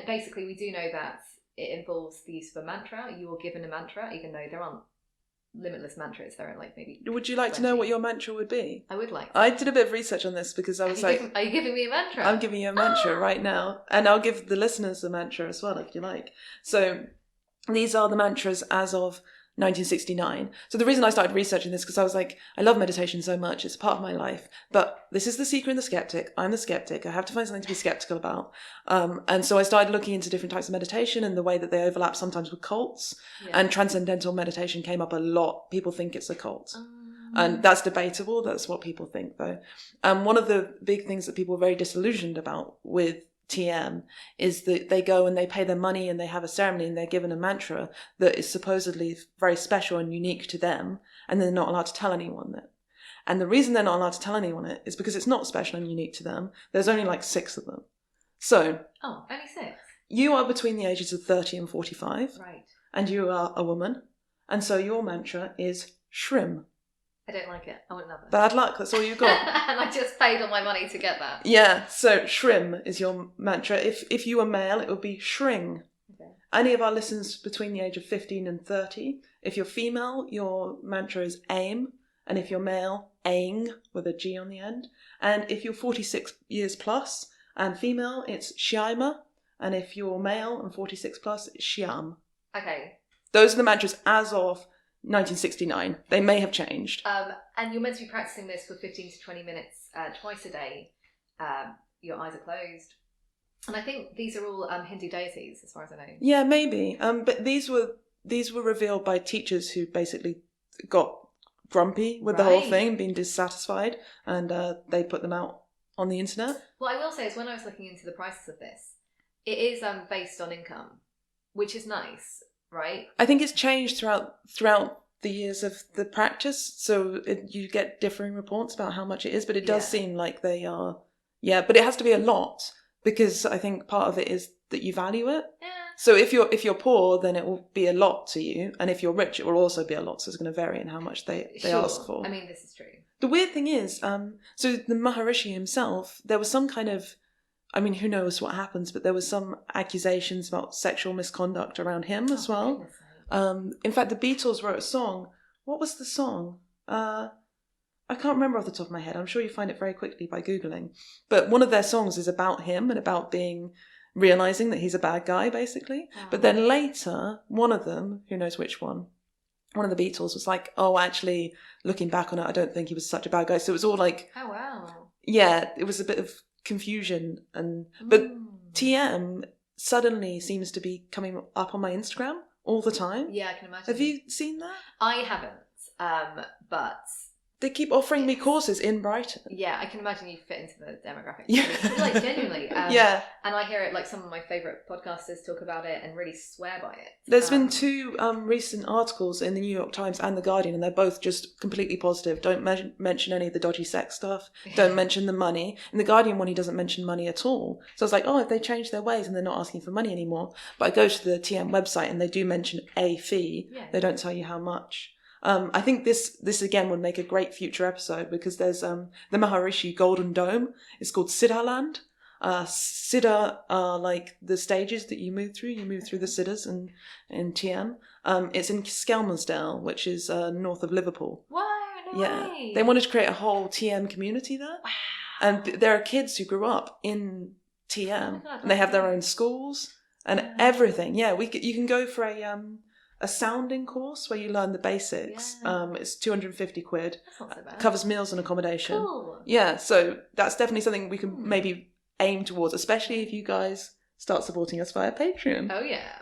B: basically we do know that it involves the use of a mantra. You are given a mantra, even though there aren't limitless mantras. There are like maybe... Would
C: you like 20. To know what your mantra would be?
B: I would like to.
C: I did a bit of research on this because I was
B: are you giving me a mantra?
C: I'm giving you a mantra right now. And I'll give the listeners a mantra as well, if you like. So these are the mantras as of 1969. So the reason I started researching this, because I was like, I love meditation so much, it's part of my life, but this is the Seeker and the Skeptic. I'm the skeptic. I have to find something to be skeptical about. And so I started looking into different types of meditation and the way that they overlap sometimes with cults. And transcendental meditation came up a lot. People think it's a cult. And that's debatable. That's what people think, though. One of the big things that people are very disillusioned about with TM is that they go and they pay their money and they have a ceremony and they're given a mantra that is supposedly very special and unique to them, and they're not allowed to tell anyone that. And the reason they're not allowed to tell anyone it is because it's not special and unique to them. There's only like 6 of them. So
B: only 6.
C: You are between the ages of 30 and 45.
B: Right.
C: And you are a woman. And so your mantra is Shrim.
B: I don't like it. I want another.
C: Bad luck, that's all you got.
B: And I just paid all my money to get that.
C: Yeah, so Shrim is your mantra. If you were male, it would be Shring. Okay. Any of our listeners between the age of 15 and 30. If you're female, your mantra is Aim. And if you're male, Aing, with a G on the end. And if you're 46 years plus and female, it's Shiama. And if you're male and 46 plus, it's Shiam.
B: Okay.
C: Those are the mantras as of 1969. They may have changed.
B: And you're meant to be practicing this for 15 to 20 minutes twice a day. Your eyes are closed. And I think these are all Hindu deities, as far as I know.
C: Yeah, maybe. But these were revealed by teachers who basically got grumpy with the whole thing, being dissatisfied, and they put them out on the internet.
B: What I will say is, when I was looking into the prices of this, it is based on income, which is nice. Right.
C: I think it's changed throughout the years of the practice, so you get differing reports about how much it is, but it does seem like they are, but it has to be a lot, because I think part of it is that you value it. Yeah. So if you're poor, then it will be a lot to you, and if you're rich, it will also be a lot, so it's going to vary in how much they ask for.
B: I mean, this is true.
C: The weird thing is, so the Maharishi himself, there was some kind of, I mean, who knows what happens, but there was some accusations about sexual misconduct around him as well. In fact, the Beatles wrote a song. What was the song? I can't remember off the top of my head. I'm sure you find it very quickly by Googling. But one of their songs is about him and about realising that he's a bad guy, basically. Oh. But then later, one of them, who knows which one of the Beatles was like, oh, actually, looking back on it, I don't think he was such a bad guy. So it was all like...
B: Oh, wow.
C: Yeah, it was a bit of confusion, but TM suddenly seems to be coming up on my Instagram all the time.
B: Yeah, I can imagine.
C: Have you seen that?
B: I haven't, but
C: They keep offering me courses in Brighton.
B: Yeah, I can imagine you fit into the demographic.
C: Yeah.
B: Like, genuinely.
C: Yeah.
B: And I hear it, like, some of my favourite podcasters talk about it and really swear by it.
C: There's been 2 recent articles in the New York Times and the Guardian, and they're both just completely positive. Don't mention any of the dodgy sex stuff. Don't mention the money. In the Guardian one, he doesn't mention money at all. So I was like, oh, if they changed their ways and they're not asking for money anymore. But I go to the TM website and they do mention a fee. Yeah. They don't tell you how much. I think this again would make a great future episode, because there's the Maharishi Golden Dome. It's called Siddha Land. Siddha are like the stages that you move through. You move through the Siddhas in TM. It's in Skelmersdale, which is north of Liverpool.
B: Wow, no way.
C: They wanted to create a whole TM community there. Wow. And there are kids who grew up in TM, and they have their own schools and everything. Yeah, you can go for a sounding course where you learn the basics. Yeah. It's 250 quid.
B: That's not so bad.
C: Covers meals and accommodation.
B: Cool.
C: Yeah, so that's definitely something we can maybe aim towards, especially if you guys start supporting us via Patreon.
B: Oh yeah.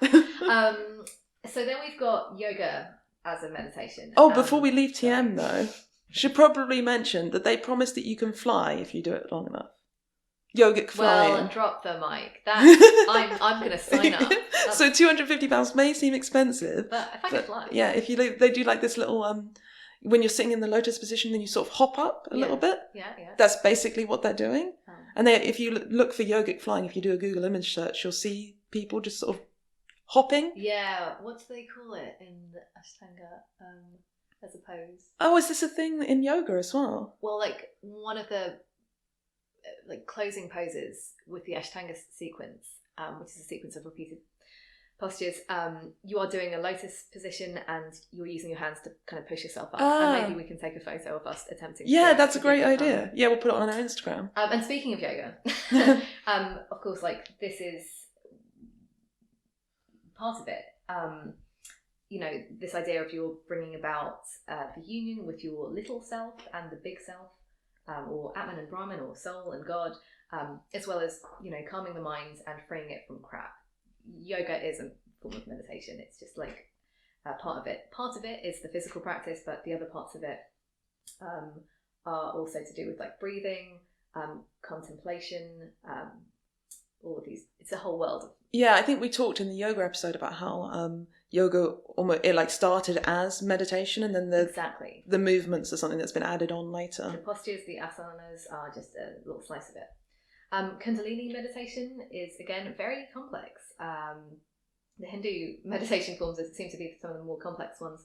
B: So then we've got yoga as a meditation.
C: Oh, before we leave TM though, should probably mention that they promise that you can fly if you do it long enough. Yogic flying.
B: Well, drop the mic. I'm going to sign up.
C: So £250 may seem expensive,
B: but if I can fly.
C: Yeah, if they do like this little when you're sitting in the lotus position, then you sort of hop up a little bit.
B: Yeah.
C: That's basically what they're doing. Oh. And if you look for yogic flying, if you do a Google image search, you'll see people just sort of hopping.
B: Yeah, what do they call it in Ashtanga as a pose?
C: Oh, is this a thing in yoga as well?
B: Well, like one of the closing poses with the Ashtanga sequence, which is a sequence of repeated postures, you are doing a lotus position and you're using your hands to kind of push yourself up. And maybe we can take a photo of us attempting to
C: that's a great idea. Yeah, we'll put it on our Instagram.
B: And speaking of yoga, of course, like this is part of it. This idea of you're bringing about the union with your little self and the big self, or Atman and Brahman, or soul and God, as well as, calming the mind and freeing it from crap. Yoga is a form of meditation. It's just like part of it. Part of it is the physical practice, but the other parts of it are also to do with like breathing, contemplation, all of these. It's a whole world.
C: Yeah, I think we talked in the yoga episode about how yoga almost started as meditation, and then the movements are something that's been added on later.
B: The postures, the asanas, are just a little slice of it. Kundalini meditation is again very complex. The Hindu meditation forms seem to be some of the more complex ones,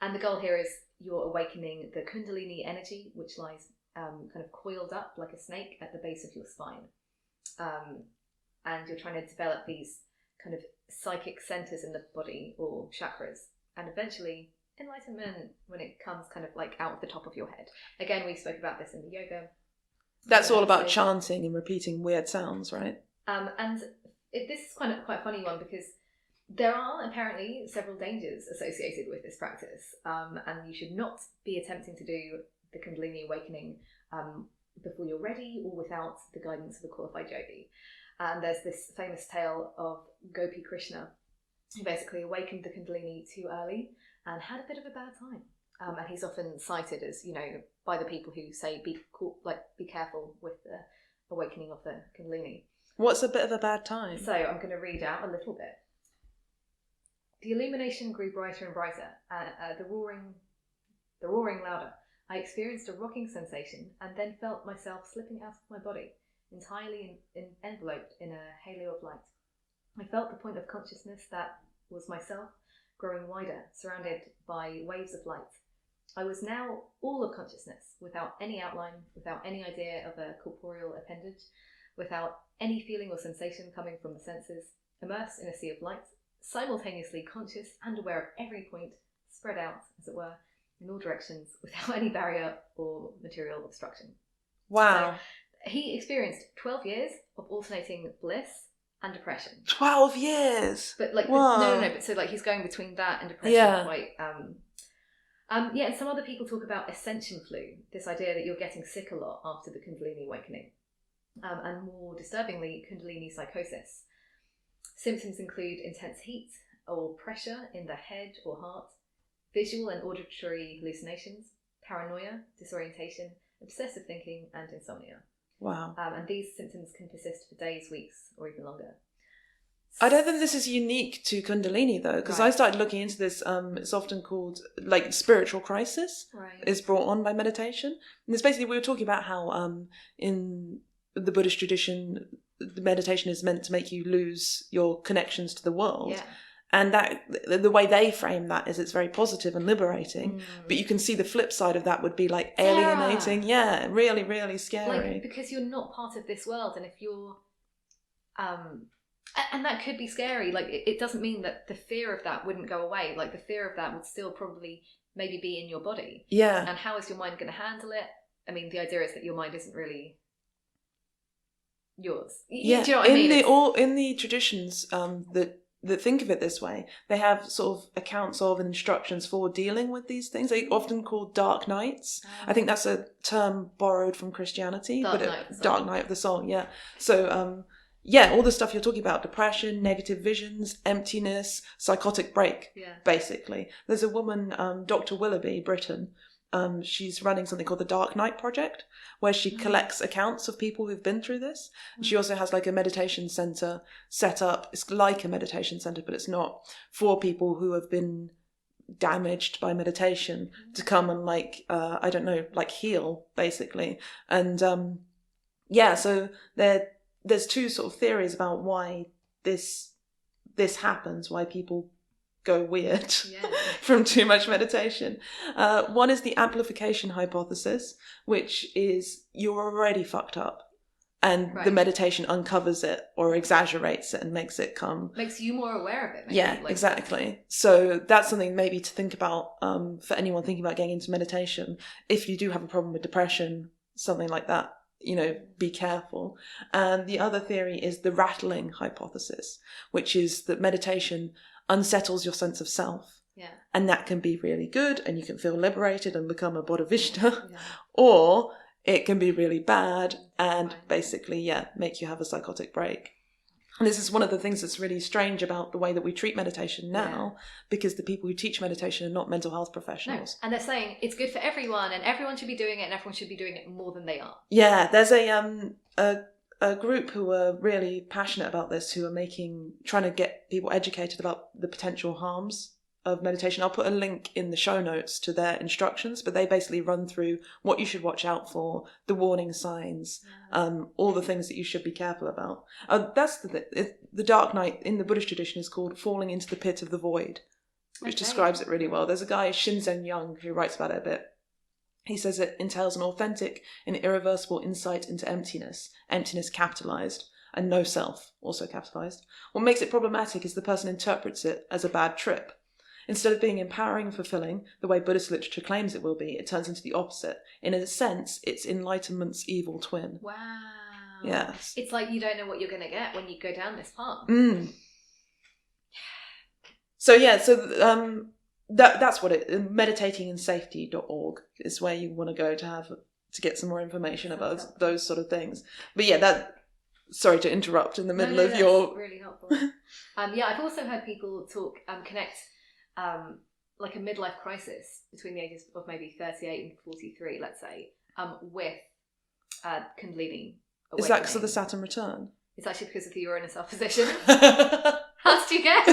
B: and the goal here is you're awakening the Kundalini energy, which lies kind of coiled up like a snake at the base of your spine. And you're trying to develop these kind of psychic centers in the body, or chakras, and eventually enlightenment when it comes kind of like out of the top of your head. Again, we spoke about this in the yoga.
C: That's all about chanting and repeating weird sounds, right?
B: This is quite a funny one, because there are apparently several dangers associated with this practice, and you should not be attempting to do the Kundalini awakening before you're ready or without the guidance of a qualified yogi. And there's this famous tale of Gopi Krishna, who basically awakened the Kundalini too early and had a bit of a bad time. And he's often cited as, by the people who say be careful with the awakening of the Kundalini.
C: What's a bit of a bad time?
B: So I'm going to read out a little bit. The illumination grew brighter and brighter, the roaring louder. I experienced a rocking sensation and then felt myself slipping out of my body, entirely enveloped in a halo of light. I felt the point of consciousness that was myself growing wider, surrounded by waves of light. I was now all of consciousness, without any outline, without any idea of a corporeal appendage, without any feeling or sensation coming from the senses, immersed in a sea of light, simultaneously conscious and aware of every point, spread out, as it were, in all directions, without any barrier or material obstruction.
C: Wow.
B: So, he experienced 12 years of alternating bliss and depression.
C: 12 years?
B: But but so he's going between that and depression quite... and some other people talk about ascension flu, this idea that you're getting sick a lot after the Kundalini awakening. And more disturbingly, Kundalini psychosis. Symptoms include intense heat or pressure in the head or heart, visual and auditory hallucinations, paranoia, disorientation, obsessive thinking, and insomnia.
C: Wow.
B: And these symptoms can persist for days, weeks, or even longer.
C: I don't think this is unique to Kundalini though, because I started looking into this. It's often called like spiritual crisis is brought on by meditation. And it's basically, we were talking about how in the Buddhist tradition, the meditation is meant to make you lose your connections to the world. Yeah. And that the way they frame that is it's very positive and liberating. But you can see the flip side of that would be like alienating. Yeah, really, really scary.
B: Like, because you're not part of this world, and if you're and that could be scary. Like, it doesn't mean that the fear of that wouldn't go away. Like, the fear of that would still probably maybe be in your body.
C: Yeah.
B: And how is your mind going to handle it? I mean, the idea is that your mind isn't really yours.
C: Yeah.
B: Do you know what I mean?
C: In the traditions that think of it this way, they have sort of accounts of and instructions for dealing with these things. They often called dark nights. I think that's a term borrowed from Christianity. Dark night of the soul. Yeah. So all the stuff you're talking about, depression, negative visions, emptiness, psychotic break, basically. There's a woman, Dr. Willoughby, Britain, she's running something called the Dark Night Project, where she collects accounts of people who've been through this. And she also has like a meditation center set up. It's like a meditation center, but it's not, for people who have been damaged by meditation to come and heal, basically. And so there's two sort of theories about why this happens, why people go weird from too much meditation. One is the amplification hypothesis, which is you're already fucked up, and the meditation uncovers it or exaggerates it and makes you more aware of it. Maybe. Yeah, exactly. So that's something maybe to think about for anyone thinking about getting into meditation. If you do have a problem with depression, something like that, be careful. And the other theory is the rattling hypothesis, which is that meditation unsettles your sense of self. Yeah. And that can be really good, and you can feel liberated and become a bodhisattva, or it can be really bad and basically, make you have a psychotic break. And this is one of the things that's really strange about the way that we treat meditation now, because the people who teach meditation are not mental health professionals.
B: No. And they're saying it's good for everyone, and everyone should be doing it, and everyone should be doing it more than they are.
C: Yeah, there's a group who are really passionate about this, who are trying to get people educated about the potential harms of meditation. I'll put a link in the show notes to their instructions, but they basically run through what you should watch out for, the warning signs, all the things that you should be careful about. That's the dark night in the Buddhist tradition is called falling into the pit of the void, which describes it really well. There's a guy, Shinzen Young, who writes about it a bit. He says it entails an authentic and irreversible insight into emptiness capitalized, and no self, also capitalized. What makes it problematic is the person interprets it as a bad trip. Instead of being empowering and fulfilling, the way Buddhist literature claims it will be, it turns into the opposite. In a sense, it's enlightenment's evil twin.
B: Wow.
C: Yes.
B: It's like you don't know what you're going to get when you go down this path.
C: So, that's what meditatinginsafety.org is where you want to go to get some more information about those sort of things. But sorry to interrupt in the middle of your...
B: really helpful. I've also heard people connect like a midlife crisis between the ages of maybe 38 and 43, let's say, with Kundalini awakening.
C: Is that because of the Saturn return?
B: It's actually because of the Uranus opposition. How did you guess?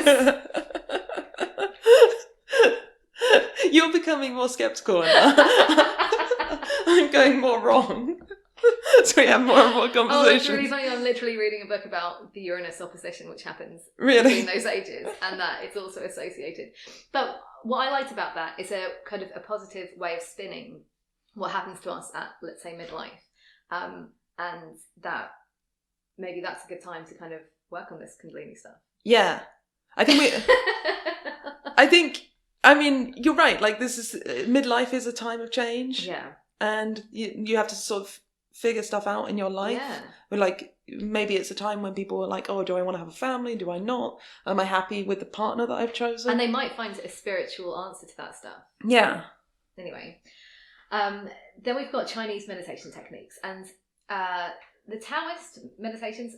C: You're becoming more sceptical now. I'm going more wrong. So we have more and more conversations.
B: Oh, it's really funny. I'm literally reading a book about the Uranus opposition, which happens between those ages, and that it's also associated. But what I liked about that is a kind of a positive way of spinning what happens to us at, let's say, midlife, and that maybe that's a good time to kind of work on this Kundalini stuff. Yeah,
C: I mean, you're right. Like, midlife is a time of change.
B: Yeah,
C: and you have to sort of figure stuff out in your life. Yeah. But like, maybe it's a time when people are like, oh, do I want to have a family? Do I not? Am I happy with the partner that I've chosen?
B: And they might find a spiritual answer to that stuff.
C: Yeah.
B: Anyway, then we've got Chinese meditation techniques, and the Taoist meditations.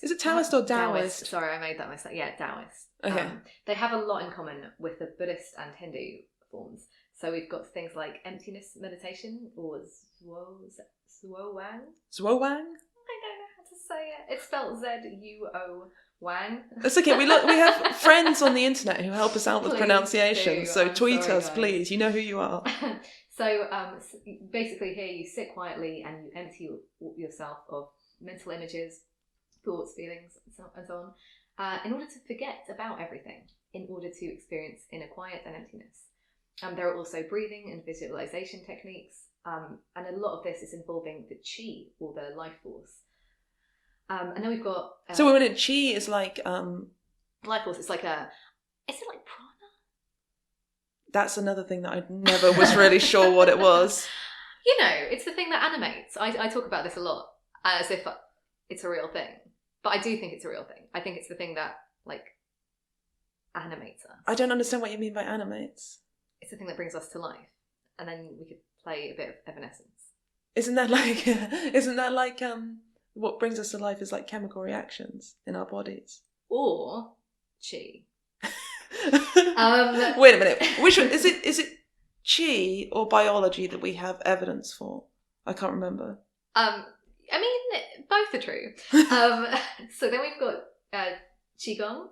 C: Is it Taoist or Taoist?
B: Sorry, I made that mistake. Yeah, Taoist.
C: Okay.
B: They have a lot in common with the Buddhist and Hindu forms. So we've got things like emptiness meditation or Zwowang.
C: Zwowang?
B: I don't know how to say it. It's spelled Z-U-O Wang.
C: It's okay. We have friends on the internet who help us out with
B: Please
C: pronunciation.
B: do.
C: So
B: I'm
C: tweet
B: sorry,
C: us,
B: guys.
C: please. You know who you are.
B: So basically here you sit quietly and you empty yourself of mental images, thoughts, feelings, and so on, in order to forget about everything, in order to experience inner quiet and emptiness. There are also breathing and visualization techniques, and a lot of this is involving the chi, or the life force. And then we've got...
C: so when chi is like...
B: life force, it's like a... Is it like prana?
C: That's another thing that I never was really sure what it was.
B: You know, it's the thing that animates. I talk about this a lot, as if it's a real thing. But I do think it's a real thing. I think it's the thing that, like, animates us.
C: I don't understand what you mean by animates.
B: It's the thing that brings us to life. And then we could play a bit of Evanescence.
C: Isn't that like what brings us to life is like chemical reactions in our bodies?
B: Or chi.
C: Wait a minute. Which one is it? Is it chi or biology that we have evidence for? I can't remember.
B: I mean, both are true. So then we've got qigong,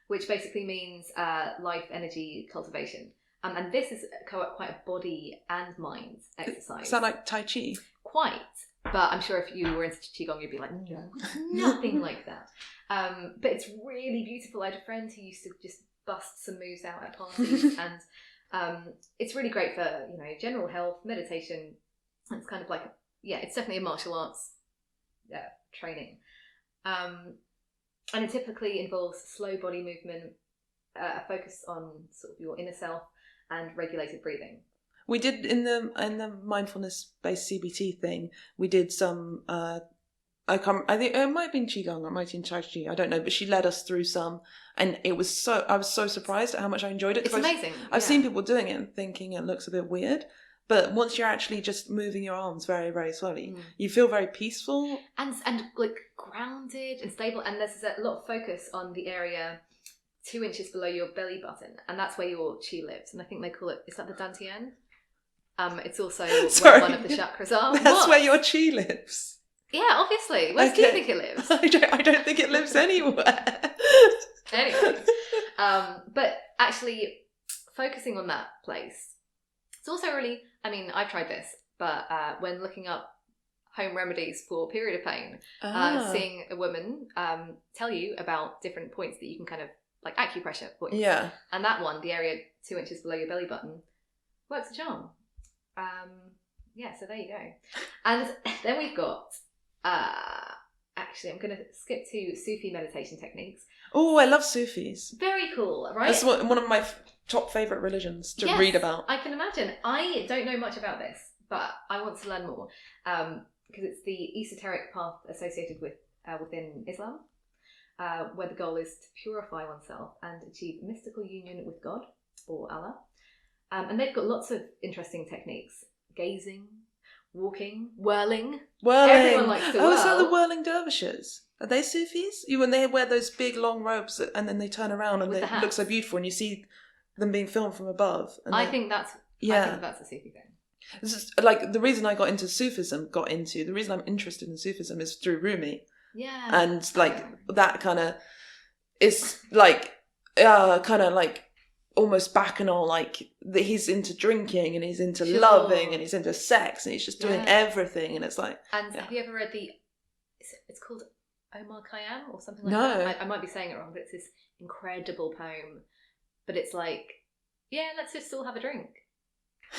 B: which basically means life energy cultivation. And this is quite a body and mind exercise.
C: Is that like Tai Chi?
B: Quite. But I'm sure if you were into qigong, you'd be like, no, nothing like that. But it's really beautiful. I had a friend who used to just bust some moves out at parties, and it's really great for, you know, general health, meditation. It's kind of like, it's definitely a martial arts training. And it typically involves slow body movement, a focus on sort of your inner self, and regulated breathing.
C: We did in the mindfulness-based CBT thing. We did some. I think it might have been qigong or it might have been tai chi. I don't know, but she led us through some, and I was so surprised at how much I enjoyed it.
B: It's amazing.
C: I've seen people doing it and thinking it looks a bit weird, but once you're actually just moving your arms very, very slowly, you feel very peaceful
B: and like grounded and stable. And there's a lot of focus on the area 2 inches below your belly button, and that's where your chi lives. And I think they call it, is that the dantian? It's also where one of the chakras are.
C: That's where your chi lives.
B: Yeah, obviously. Where do you think it lives?
C: I don't think it lives anywhere.
B: Anyway, but actually focusing on that place, it's also really, I mean, I've tried this, but when looking up home remedies for period of pain, seeing a woman tell you about different points that you can kind of, like acupressure points. Yeah. And that one, the area 2 inches below your belly button, works a charm. So there you go. And then we've got, actually I'm going to skip to Sufi meditation techniques.
C: Oh, I love Sufis.
B: Very cool, right?
C: That's one of my top favourite religions to read about.
B: I can imagine. I don't know much about this, but I want to learn more, because it's the esoteric path associated with within Islam, where the goal is to purify oneself and achieve mystical union with God or Allah. And they've got lots of interesting techniques: gazing, walking, whirling. Everyone likes to whirl.
C: Is that the whirling dervishes? Are they Sufis? When they wear those big long robes and then they turn around and it looks so beautiful, and you see them being filmed from above. And I think that's a Sufi thing. This is, like, the reason I got into the reason I'm interested in Sufism is through Rumi.
B: Yeah.
C: And like that kind of is like kind of like almost bacchanal, like that he's into drinking and he's into loving and he's into sex and he's just doing everything, and it's like. And
B: have you ever read it's called Omar Khayyam or something like that? I might be saying it wrong, but it's this incredible poem. But it's like, let's just all have a drink.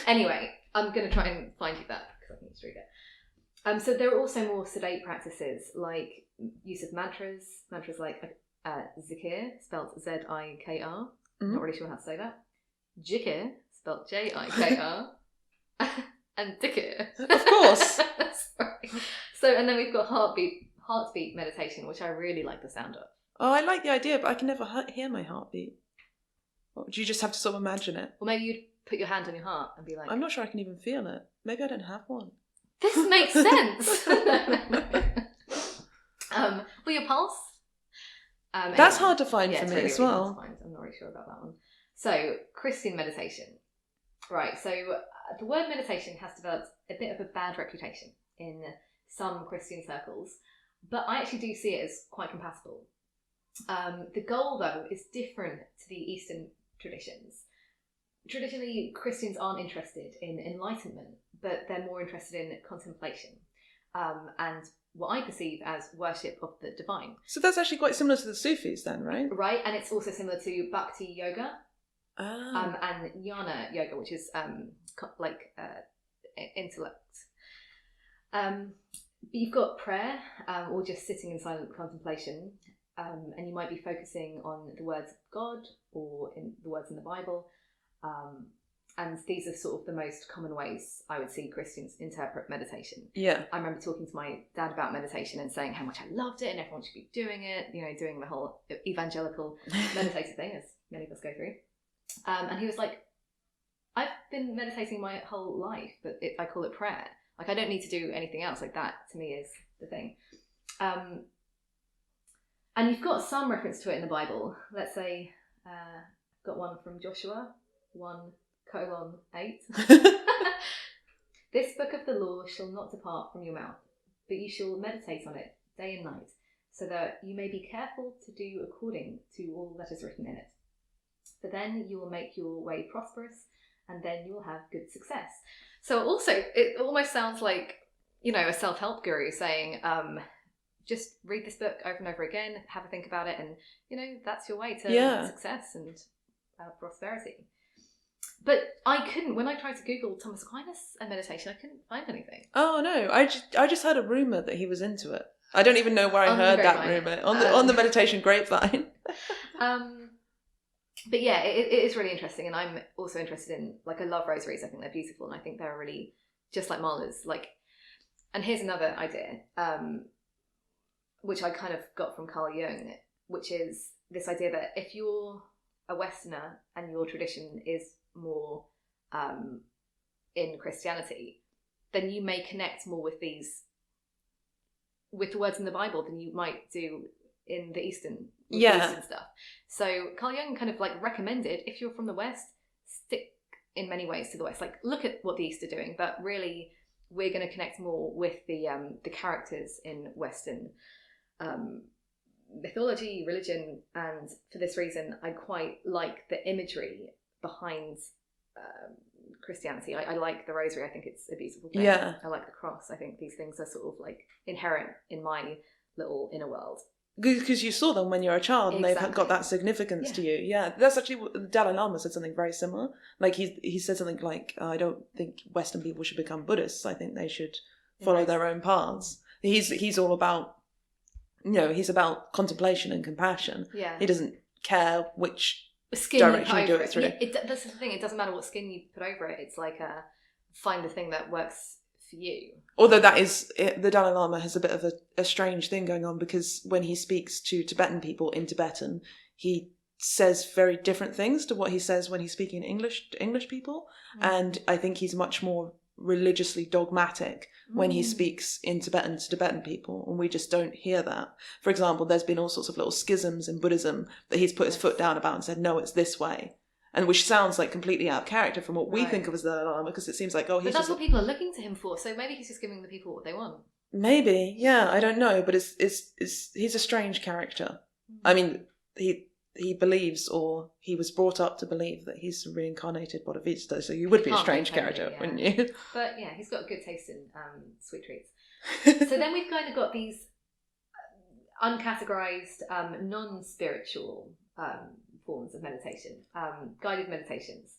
B: Anyway, I'm going to try and find you that because I need to read it. So there are also more sedate practices like use of mantras like zikir, spelled Zikr. Not really sure how to say that. Jikir, spelled Jikr. And dikir.
C: Of course.
B: Sorry. So, and then we've got heartbeat meditation, which I really like the sound of.
C: Oh, I like the idea, but I can never hear my heartbeat. Or do you just have to sort of imagine it?
B: Or maybe you'd put your hand on your heart and be like...
C: I'm not sure I can even feel it. Maybe I don't have one.
B: This makes sense. Well, your pulse.
C: That's hard to find for me
B: really,
C: as well.
B: Hard to find. I'm not really sure about that one. So, Christian meditation. Right, so the word meditation has developed a bit of a bad reputation in some Christian circles, but I actually do see it as quite compatible. The goal, though, is different to the Eastern traditions. Traditionally, Christians aren't interested in enlightenment, but they're more interested in contemplation and what I perceive as worship of the divine.
C: So that's actually quite similar to the Sufis then, right?
B: Right, and it's also similar to Bhakti yoga
C: Ah.
B: and Jnana yoga, which is intellect. You've got prayer or just sitting in silent contemplation, and you might be focusing on the words of God or in the words in the Bible. And these are sort of the most common ways I would see Christians interpret meditation.
C: Yeah.
B: I remember talking to my dad about meditation and saying how much I loved it and everyone should be doing it, doing the whole evangelical meditative thing, as many of us go through. And he was like, I've been meditating my whole life, but I call it prayer. Like, I don't need to do anything else. Like, that to me is the thing. And you've got some reference to it in the Bible. Let's say, I've got one from Joshua 1:8. This book of the law shall not depart from your mouth, but you shall meditate on it day and night, so that you may be careful to do according to all that is written in it. For then you will make your way prosperous, and then you will have good success. So also, it almost sounds like, a self-help guru saying, just read this book over and over again, have a think about it, and, that's your way to success and prosperity. But I couldn't, when I tried to Google Thomas Aquinas and meditation, I couldn't find anything.
C: Oh no, I just heard a rumour that he was into it. I don't even know where I heard that rumour. On the meditation grapevine.
B: But yeah, it is really interesting, and I'm also interested in, I love rosaries. I think they're beautiful, and I think they're really, just like malas, and here's another idea, which I kind of got from Carl Jung, which is this idea that if you're a Westerner and your tradition is more in Christianity, then you may connect more with the words in the Bible than you might do in the Eastern stuff. So Carl Jung kind of recommended, if you're from the West, stick in many ways to the West. Look at what the East are doing, but really we're going to connect more with the characters in Western mythology, religion, and for this reason I quite like the imagery behind Christianity. I like the rosary. I think it's a beautiful thing.
C: Yeah.
B: I like the cross. I think these things are sort of inherent in my little inner world.
C: Because you saw them when you were a child, and
B: Exactly.
C: they've got that significance to you. Yeah, that's actually what the Dalai Lama said, something very similar. He said something like, I don't think Western people should become Buddhists. I think they should follow their own paths. He's all about, he's about contemplation and compassion.
B: Yeah.
C: He doesn't care which
B: skin
C: direction
B: you
C: you do
B: put
C: it through.
B: That's the thing. It doesn't matter what skin you put over it. It's find the thing that works for you.
C: Although the Dalai Lama has a bit of a strange thing going on, because when he speaks to Tibetan people in Tibetan, he says very different things to what he says when he's speaking in English to English people. And I think he's much more religiously dogmatic when he speaks in Tibetan to Tibetan people, and we just don't hear that. For example, there's been all sorts of little schisms in Buddhism that he's put his foot down about and said, no, it's this way. And which sounds completely out of character from what we think of as the Dalai Lama, because it seems like,
B: but that's what people are looking to him for. So maybe he's just giving the people what they want. Maybe,
C: yeah, I don't know, but he's a strange character. I mean, he believes, or he was brought up to believe, that he's a reincarnated Bodhisattva, so you would be a strange character, wouldn't you?
B: But yeah, he's got a good taste in sweet treats. So then we've kind of got these uncategorized, non-spiritual forms of meditation, guided meditations,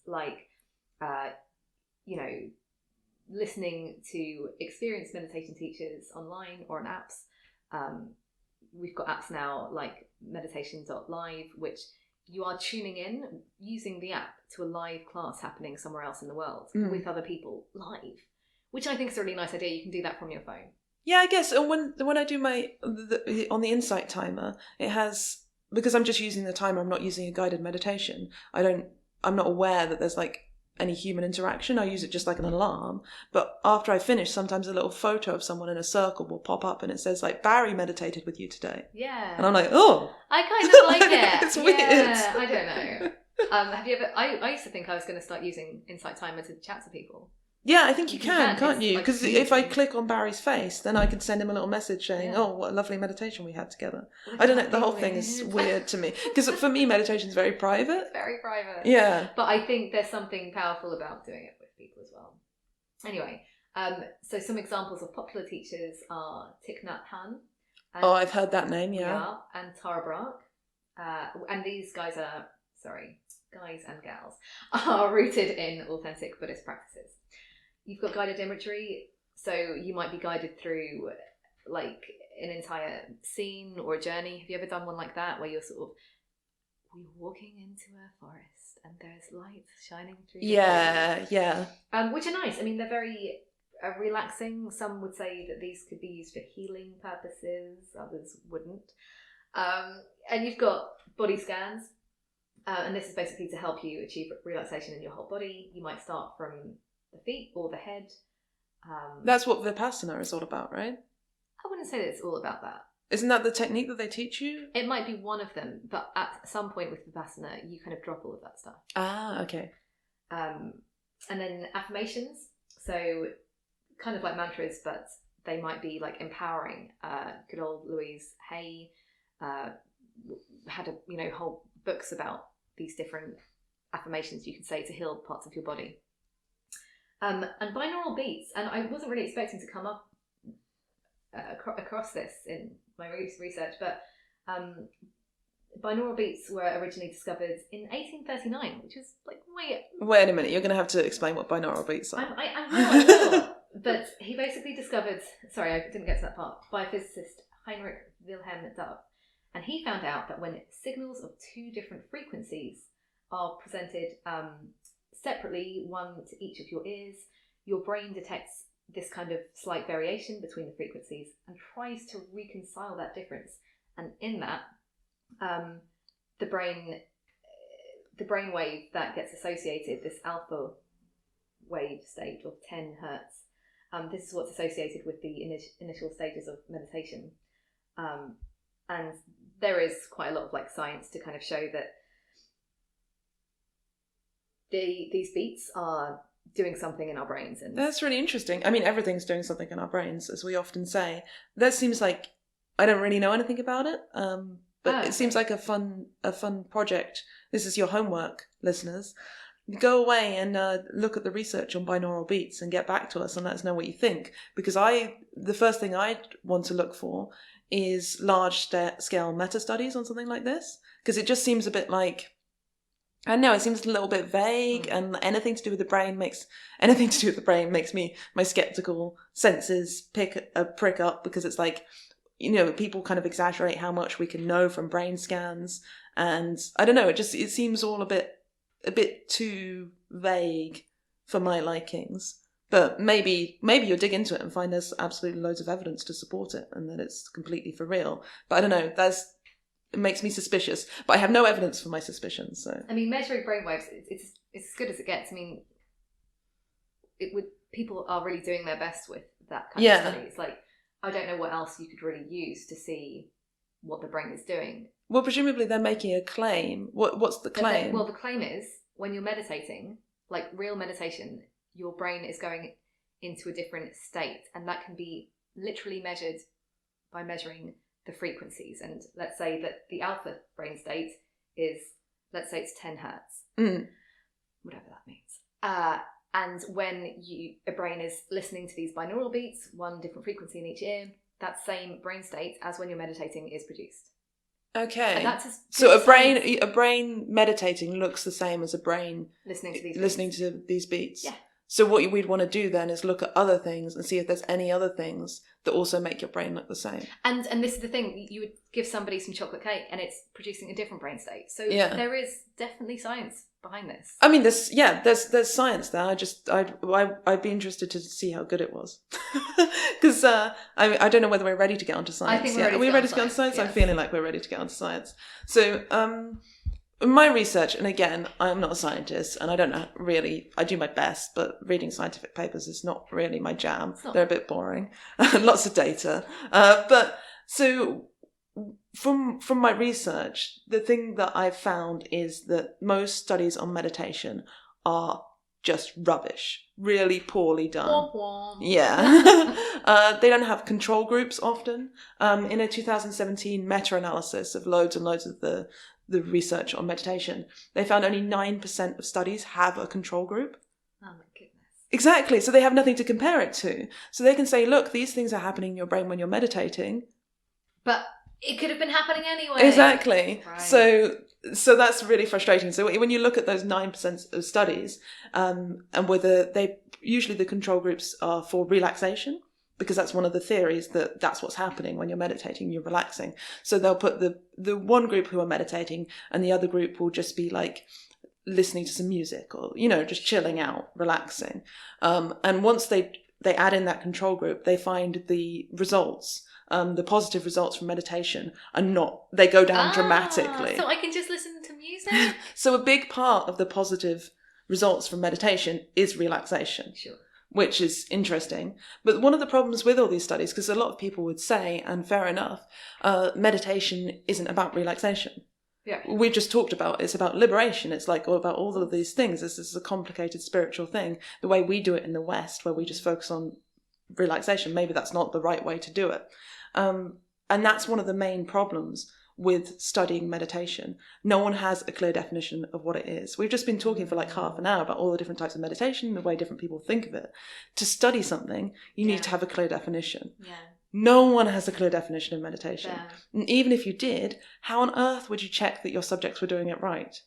B: listening to experienced meditation teachers online or on apps. We've got apps now like meditation.live, which you are tuning in using the app to a live class happening somewhere else in the world with other people live, which I think is a really nice idea. You can do that from your phone. Yeah,
C: I guess. And when I do on the Insight timer, it has, because I'm just using the timer, I'm not using a guided meditation. I'm not aware that there's any human interaction. I use it just like an alarm. But after I finish, sometimes a little photo of someone in a circle will pop up, and it says Barry meditated with you today.
B: Yeah.
C: And I'm like, oh.
B: I kind of like it.
C: It's weird.
B: Yeah, I don't know. Have you ever? I used to think I was going to start using Insight Timer to chat to people.
C: Yeah, I think you can, can't
B: It's
C: you?
B: like
C: Because if I
B: amazing.
C: click on Barry's face, then I could send him a little message saying,
B: Yeah.
C: "Oh, what a lovely meditation we had together."
B: Look
C: I don't
B: at
C: know.
B: that
C: The whole thing is
B: weird.
C: weird to me because for me, meditation is very private.
B: Very private.
C: Yeah.
B: But I think there's something powerful about doing it with people as well. Anyway, so some examples of popular teachers are Thich Nhat Hanh.
C: Oh, I've heard that name. Yeah.
B: And Tara Brach. And these guys and gals, are rooted in authentic Buddhist practices. You've got guided imagery, so you might be guided through like an entire scene or a journey. Have you ever done one like that where we're walking into a forest and there's light shining through the trees?
C: Yeah.
B: Which are nice. I mean, they're very relaxing. Some would say that these could be used for healing purposes, others wouldn't. And you've got body scans, and this is basically to help you achieve relaxation in your whole body. You might start from the feet or the head.
C: That's what Vipassana is all about, right?
B: I wouldn't say that it's all about that.
C: Isn't that the technique that they teach you?
B: It might be one of them, but at some point with Vipassana, you kind of drop all of that stuff.
C: Ah, okay.
B: And then affirmations, so kind of like mantras, but they might be like empowering. Good old Louise Hay had whole books about these different affirmations you can say to heal parts of your body. And binaural beats, and I wasn't really expecting to come up across this in my research, but binaural beats were originally discovered in 1839, which is like way...
C: Wait a minute, you're going to have to explain what binaural beats are.
B: I will. But he basically discovered, sorry, I didn't get to that part, biophysicist Heinrich Wilhelm Dove, and he found out that when signals of two different frequencies are presented separately, one to each of your ears, your brain detects this kind of slight variation between the frequencies and tries to reconcile that difference. And in that, the brain wave that gets associated, this alpha wave state of 10 hertz, this is what's associated with the initial stages of meditation. And there is quite a lot of like science to kind of show that these beats are doing something in our brains. And
C: that's really interesting. I mean, everything's doing something in our brains, as we often say. That seems like I don't really know anything about it, but it seems like a fun project. This is your homework, listeners. Go away and look at the research on binaural beats and get back to us and let us know what you think. Because the first thing I want to look for is large-scale meta-studies on something like this. Because it just seems a bit like, I don't know, it seems a little bit vague, and anything to do with the brain makes my skeptical senses prick up, because it's like, people kind of exaggerate how much we can know from brain scans, and I don't know, it seems all a bit too vague for my likings. But maybe you'll dig into it and find there's absolutely loads of evidence to support it and that it's completely for real. But I don't know, it makes me suspicious. But I have no evidence for my suspicions. So
B: I mean, measuring brainwaves, it's as good as it gets. I mean, people are really doing their best with that kind of study. It's like, I don't know what else you could really use to see what the brain is doing.
C: Well, presumably they're making a claim. What's the claim?
B: Well, the claim is when you're meditating, like real meditation, your brain is going into a different state, and that can be literally measured by measuring the frequencies. And let's say that the alpha brain state is, let's say it's 10 hertz, whatever that means. And when a brain is listening to these binaural beats, one different frequency in each ear, that same brain state as when you're meditating is produced.
C: Okay.
B: And that's
C: so a brain meditating looks the same as a brain
B: listening to these beats.
C: Yeah. So what we'd want to do then is look at other things and see if there's any other things that also make your brain look the same. And
B: this is the thing, you would give somebody some chocolate cake and it's producing a different brain state. So there is definitely science behind this.
C: I mean, there's science there. I'd be interested to see how good it was, because I don't know whether we're ready to get onto science.
B: I think we're ready.
C: Are we ready to get onto science? Yes. I'm feeling like we're ready to get onto science. So my research, and again, I'm not a scientist, and I don't know really. I do my best, but reading scientific papers is not really my jam. They're a bit boring. Lots of data, but so from my research, the thing that I've found is that most studies on meditation are just rubbish, really poorly done.
B: Womp womp.
C: Yeah. They don't have control groups often. In a 2017 meta-analysis of loads and loads of the research on meditation, they found only 9% of studies have a control group.
B: Oh my goodness.
C: Exactly. So they have nothing to compare it to. So they can say, look, these things are happening in your brain when you're meditating.
B: But it could have been happening anyway.
C: Exactly.
B: Right.
C: So that's really frustrating. So when you look at those 9% of studies, and whether usually the control groups are for relaxation, because that's one of the theories that's what's happening when you're meditating, you're relaxing. So they'll put the one group who are meditating, and the other group will just be like listening to some music or, just chilling out, relaxing. And once they add in that control group, they find the results. The positive results from meditation they go down dramatically.
B: So I can just listen to music?
C: So a big part of the positive results from meditation is relaxation.
B: Sure.
C: Which is interesting. But one of the problems with all these studies, because a lot of people would say, and fair enough, meditation isn't about relaxation.
B: Yeah.
C: We just talked about it's about liberation. It's like all about all of these things. This is a complicated spiritual thing. The way we do it in the West, where we just focus on relaxation, maybe that's not the right way to do it. And that's one of the main problems with studying meditation. No one has a clear definition of what it is. We've just been talking for like half an hour about all the different types of meditation, the way different people think of it. To study something, you need to have a clear definition.
B: Yeah.
C: No one has a clear definition of meditation.
B: Yeah.
C: And even if you did, how on earth would you check that your subjects were doing it right?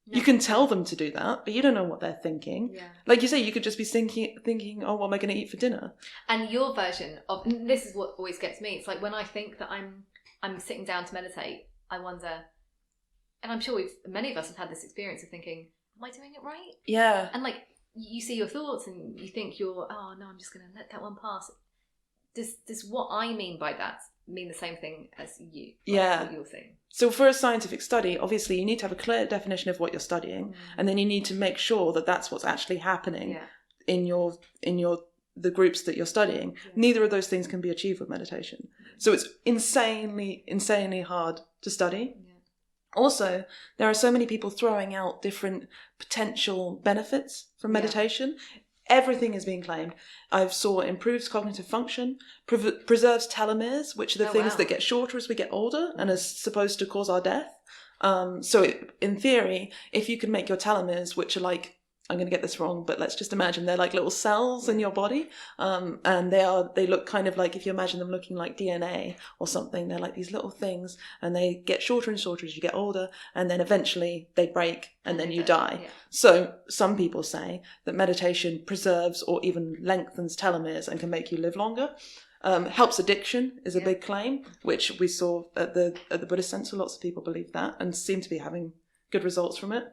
B: No.
C: You can tell them to do that, but you don't know what they're thinking.
B: Yeah.
C: Like you say, you could just be thinking, oh, what am I going to eat for dinner?
B: And your version of this is what always gets me. It's like when I think that I'm sitting down to meditate, I wonder, and I'm sure many of us have had this experience of thinking, am I doing it right?
C: Yeah.
B: And like you see your thoughts and you think oh no, I'm just going to let that one pass. Does what I mean by that mean the same thing as you?
C: Yeah.
B: What you're saying?
C: So for a scientific study, obviously you need to have a clear definition of what you're studying, and then you need to make sure that that's what's actually happening in the groups that you're studying. Yeah. Neither of those things can be achieved with meditation. So it's insanely hard to study. Yeah. Also, there are so many people throwing out different potential benefits from meditation. Everything is being claimed. I've saw improves cognitive function, preserves telomeres, which are the things that get shorter as we get older and are supposed to cause our death. In theory, if you can make your telomeres, which are like, I'm going to get this wrong, but let's just imagine they're like little cells in your body. And they look kind of like, if you imagine them looking like DNA or something, they're like these little things, and they get shorter and shorter as you get older. And then eventually they break and then you die. Yeah. So some people say that meditation preserves or even lengthens telomeres and can make you live longer. Helps addiction is a big claim, which we saw at the Buddhist Center. Lots of people believe that and seem to be having good results from it.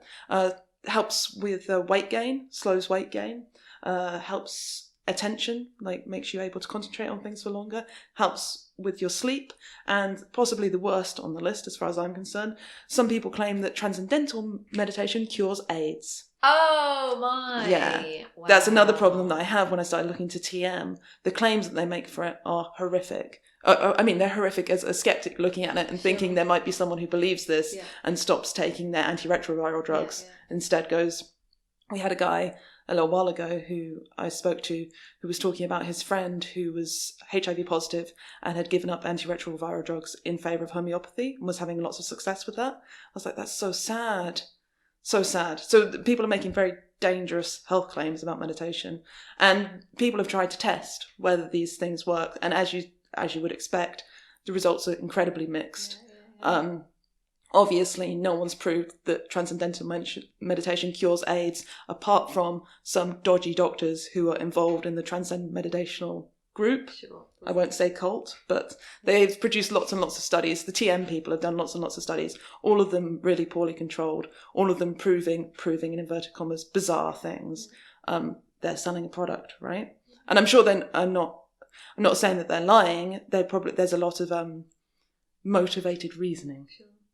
C: Helps with weight gain, slows weight gain, helps attention, like makes you able to concentrate on things for longer, helps with your sleep, and possibly the worst on the list as far as I'm concerned, some people claim that transcendental meditation cures AIDS.
B: Oh my!
C: Yeah,
B: wow.
C: That's another problem that I have when I started looking to TM. The claims that they make for it are horrific. I mean, they're horrific as a skeptic looking at it and thinking there might be someone who believes this and stops taking their antiretroviral drugs. Instead goes, we had a guy a little while ago who I spoke to who was talking about his friend who was HIV positive and had given up antiretroviral drugs in favour of homeopathy and was having lots of success with that. I was like, that's so sad. So sad. So people are making very dangerous health claims about meditation, and people have tried to test whether these things work, and as you would expect, the results are incredibly mixed. Obviously, no one's proved that transcendental meditation cures AIDS, apart from some dodgy doctors who are involved in the transcend meditational group. Sure. I won't say cult, but they've produced lots and lots of studies. The TM people have done lots and lots of studies, all of them really poorly controlled, all of them proving in inverted commas bizarre things. They're selling a product, right? And I'm sure then I'm not saying that they're lying. There's a lot of motivated reasoning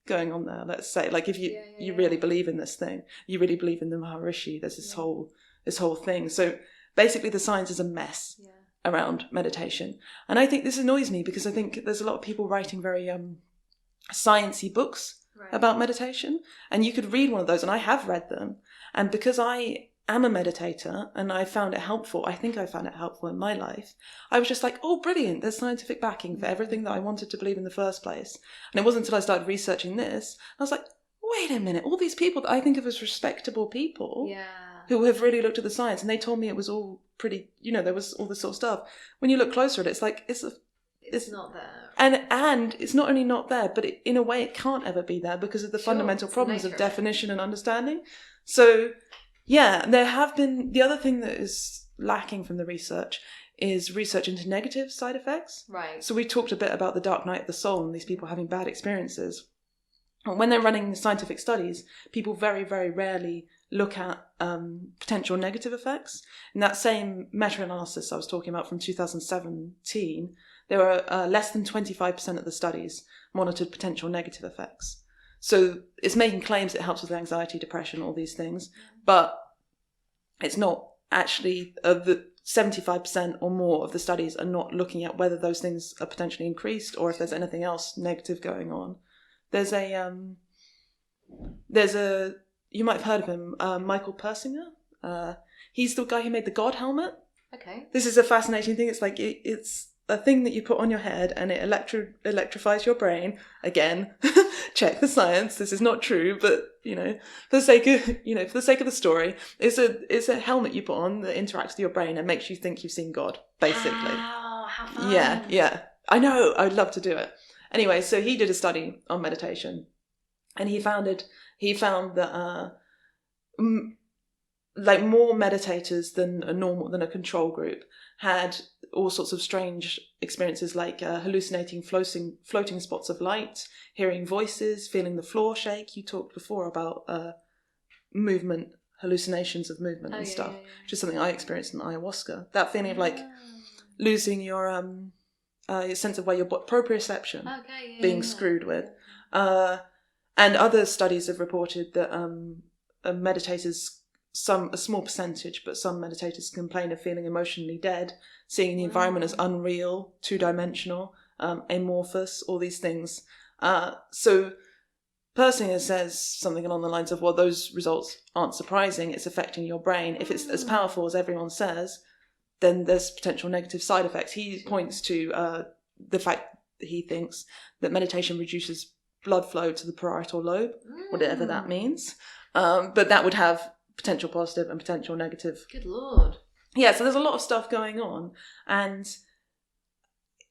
C: going on there. Let's say, like, if you really believe in this thing, you really believe in the Maharishi. There's this whole thing. So basically, the science is a mess. Yeah. around meditation. And I think this annoys me because I think there's a lot of people writing very sciencey books about meditation, and you could read one of those, and I have read them, and because I am a meditator and I found it helpful, I think I found it helpful in my life, I was just like, oh brilliant, there's scientific backing for everything that I wanted to believe in the first place. And it wasn't until I started researching this, I was like, wait a minute, all these people that I think of as respectable people who have really looked at the science, and they told me it was all pretty, there was all this sort of stuff. When you look closer at it, it's like, it's
B: not there.
C: And it's not only not there, but in a way it can't ever be there because of the fundamental problems of definition and understanding. So, yeah, there have been... The other thing that is lacking from the research is research into negative side effects.
B: Right.
C: So we talked a bit about the dark night of the soul and these people having bad experiences. And when they're running scientific studies, people very, very rarely look at potential negative effects. In that same meta-analysis I was talking about from 2017... there were less than 25% of the studies monitored potential negative effects. So it's making claims it helps with anxiety, depression, all these things, but it's not actually, the 75% or more of the studies are not looking at whether those things are potentially increased or if there's anything else negative going on. There's a, you might have heard of him, Michael Persinger. He's the guy who made the God helmet.
B: Okay.
C: This is a fascinating thing. It's like, it's a thing that you put on your head and it electrifies your brain. Again, check the science. This is not true, but for the sake of the story, it's a helmet you put on that interacts with your brain and makes you think you've seen God, basically.
B: Wow, how fun.
C: Yeah. I know. I'd love to do it. Anyway, so he did a study on meditation, and he found that like more meditators than a control group had all sorts of strange experiences, like hallucinating floating spots of light, hearing voices, feeling the floor shake. You talked before about movement, hallucinations of movement and stuff, which is something I experienced in ayahuasca. That feeling of like losing your sense of where your proprioception being screwed with. And other studies have reported that meditators, a small percentage, but some meditators complain of feeling emotionally dead, seeing the environment as unreal, two-dimensional, amorphous, all these things. So Persinger says something along the lines of, well, those results aren't surprising, it's affecting your brain. If it's as powerful as everyone says, then there's potential negative side effects. He points to the fact that he thinks that meditation reduces blood flow to the parietal lobe, whatever that means. But that would have potential positive and potential negative.
B: Good Lord.
C: Yeah, so there's a lot of stuff going on,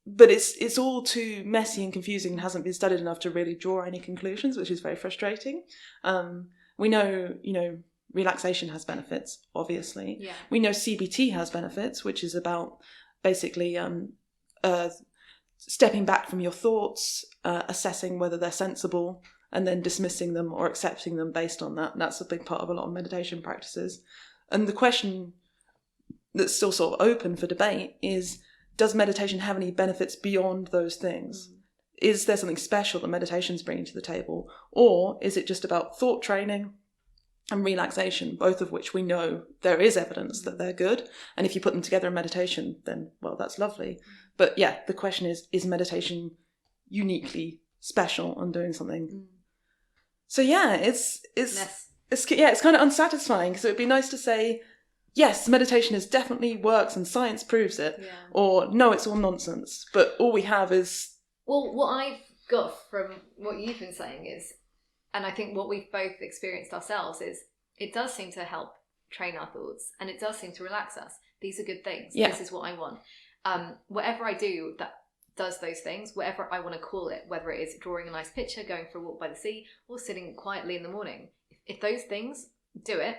C: but it's all too messy and confusing and hasn't been studied enough to really draw any conclusions, which is very frustrating. We know, relaxation has benefits, obviously.
B: Yeah.
C: We know CBT has benefits, which is about basically stepping back from your thoughts, assessing whether they're sensible, and then dismissing them or accepting them based on that. And that's a big part of a lot of meditation practices. And the question that's still sort of open for debate is, does meditation have any benefits beyond those things? Is there something special that meditation's bringing to the table? Or is it just about thought training and relaxation, both of which we know there is evidence that they're good? And if you put them together in meditation, then, well, that's lovely. But yeah, the question is meditation uniquely special on doing something? So yeah, it's kind of unsatisfying, because it would be nice to say, yes, meditation definitely works and science proves it, or no, it's all nonsense. But all we have is...
B: Well, what I've got from what you've been saying is, and I think what we've both experienced ourselves, is it does seem to help train our thoughts, and it does seem to relax us. These are good things.
C: Yeah.
B: This is what I want. Whatever I do that does those things, whatever I want to call it, whether it is drawing a nice picture, going for a walk by the sea, or sitting quietly in the morning, if those things do it,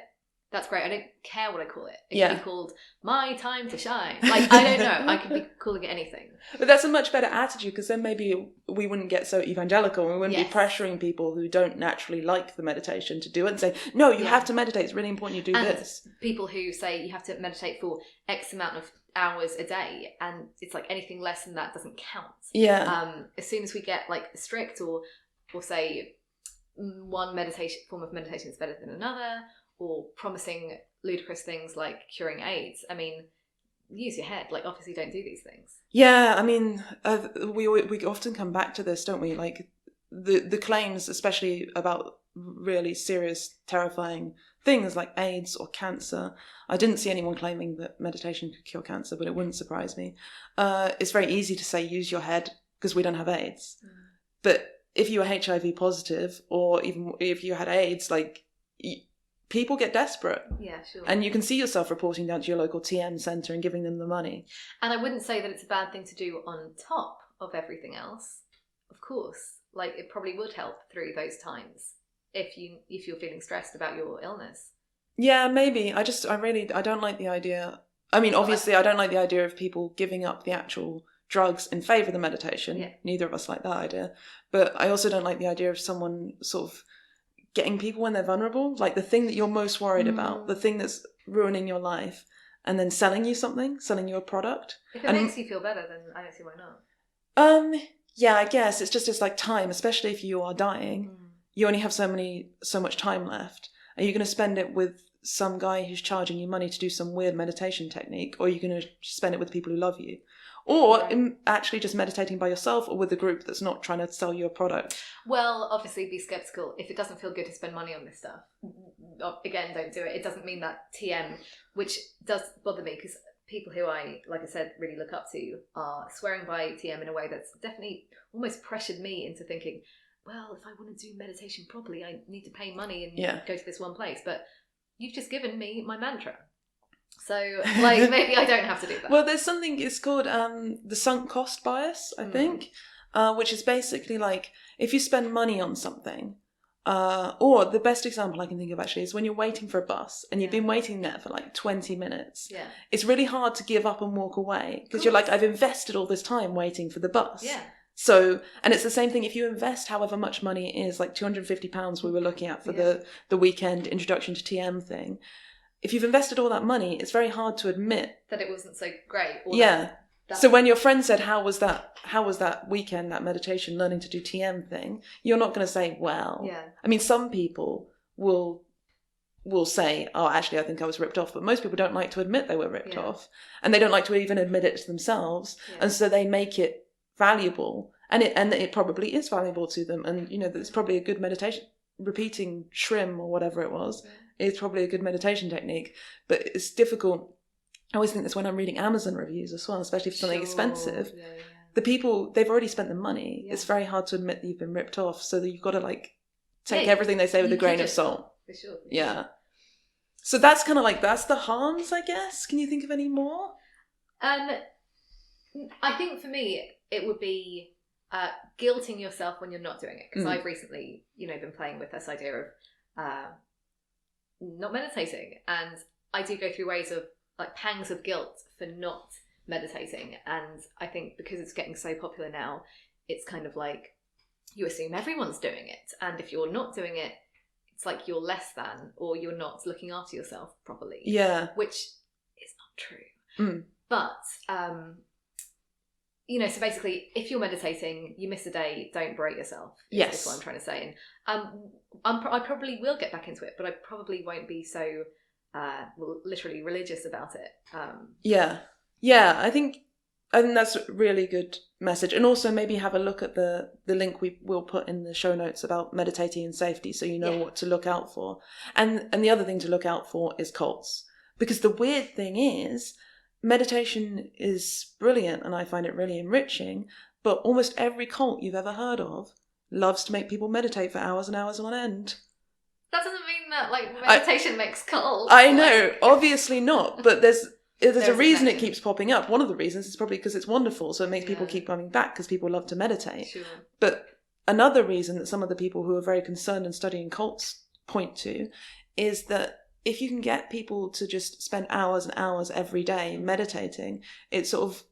B: that's great. I don't care what I call it. It could be called my time to shine. Like, I don't know. I could be calling it anything.
C: But that's a much better attitude, because then maybe we wouldn't get so evangelical, and we wouldn't be pressuring people who don't naturally like the meditation to do it and say, no, you have to meditate. It's really important you do this.
B: People who say you have to meditate for X amount of hours a day, and it's like anything less than that doesn't count. As soon as we get like strict, or say one form of meditation is better than another, or promising ludicrous things like curing AIDS, I mean, use your head. Like, obviously don't do these things.
C: Yeah, I mean, we often come back to this, don't we? Like the claims, especially about really serious, terrifying things like AIDS or cancer. I didn't see anyone claiming that meditation could cure cancer, but it wouldn't surprise me. It's very easy to say use your head because we don't have AIDS. But if you were HIV positive, or even if you had AIDS, like people get desperate.
B: Yeah, sure.
C: And you can see yourself reporting down to your local TM centre and giving them the money.
B: And I wouldn't say that it's a bad thing to do on top of everything else. Of course, like it probably would help through those times if you're feeling stressed about your illness.
C: Yeah, maybe. I don't like the idea. I mean, obviously, I don't like the idea of people giving up the actual drugs in favour of the meditation.
B: Yeah.
C: Neither of us like that idea. But I also don't like the idea of someone sort of getting people when they're vulnerable, like the thing that you're most worried about, the thing that's ruining your life, and then selling you a product.
B: If it makes you feel better, then I don't see why not.
C: Yeah, I guess it's like time, especially if you are dying. You only have so much time left. Are you going to spend it with some guy who's charging you money to do some weird meditation technique, or are you going to spend it with people who love you? Or actually just meditating by yourself, or with a group that's not trying to sell you a product?
B: Well, obviously be skeptical. If it doesn't feel good to spend money on this stuff, again, don't do it. It doesn't mean that TM, which does bother me because people who I, like I said, really look up to are swearing by TM in a way that's definitely almost pressured me into thinking, well, if I want to do meditation properly, I need to pay money and go to this one place. But you've just given me my mantra. So, like, maybe I don't have to do that.
C: Well, there's something, it's called the sunk cost bias, I think, which is basically like, if you spend money on something, or the best example I can think of actually is when you're waiting for a bus and you've been waiting there for like 20 minutes.
B: Yeah.
C: It's really hard to give up and walk away because you're like, I've invested all this time waiting for the bus.
B: Yeah.
C: So, and it's the same thing if you invest however much money it is, like £250 we were looking at for the weekend introduction to TM thing. If you've invested all that money, it's very hard to admit
B: that it wasn't so great. Or
C: So when your friend said, how was that weekend, that meditation, learning to do TM thing, you're not going to say, well.
B: Yeah.
C: I mean, some people will say, oh, actually, I think I was ripped off. But most people don't like to admit they were ripped off. And they don't like to even admit it to themselves. Yeah. And so they make it valuable. And it probably is valuable to them. And, you know, there's probably a good meditation. Repeating shrim or whatever it was is probably a good meditation technique. But it's difficult. I always think this when I'm reading Amazon reviews as well, especially for something expensive. Yeah. The people, they've already spent the money. Yeah. It's very hard to admit that you've been ripped off. So that you've got to like take everything they say with a grain of salt.
B: For sure.
C: Yeah. So that's kind of like, that's the harms, I guess. Can you think of any more?
B: I think for me, it would be guilting yourself when you're not doing it. Because I've recently, been playing with this idea of not meditating. And I do go through ways of like pangs of guilt for not meditating. And I think because it's getting so popular now, it's kind of like you assume everyone's doing it. And if you're not doing it, it's like you're less than, or you're not looking after yourself properly. Yeah. Which is not true. But, so basically, if you're meditating, you miss a day, don't berate yourself. Is what I'm trying to say. And I probably will get back into it, but I probably won't be so literally religious about it.
C: I think that's a really good message. And also maybe have a look at the link we will put in the show notes about meditating and safety, so you know what to look out for. And the other thing to look out for is cults, because the weird thing is meditation is brilliant and I find it really enriching, but almost every cult you've ever heard of loves to make people meditate for hours and hours on end.
B: That doesn't mean that meditation makes cults.
C: I know, obviously not, but there's a reason it keeps popping up. One of the reasons is probably because it's wonderful, so it makes people keep coming back because people love to meditate. Sure. But another reason that some of the people who are very concerned and studying cults point to is that if you can get people to just spend hours and hours every day meditating, it sort of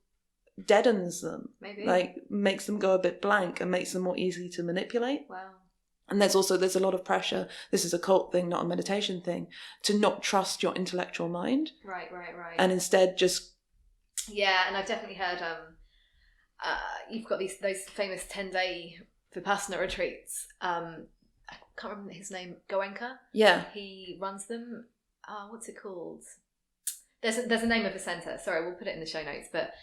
C: deadens them. Maybe. Like makes them go a bit blank and makes them more easy to manipulate. Wow. And there's a lot of pressure, this is a cult thing, not a meditation thing, to not trust your intellectual mind. Right. And instead just...
B: Yeah, and I've definitely heard, you've got those famous 10-day Vipassana retreats. I can't remember his name, Goenka? Yeah. He runs them. What's it called? There's a name of a centre. Sorry, we'll put it in the show notes. But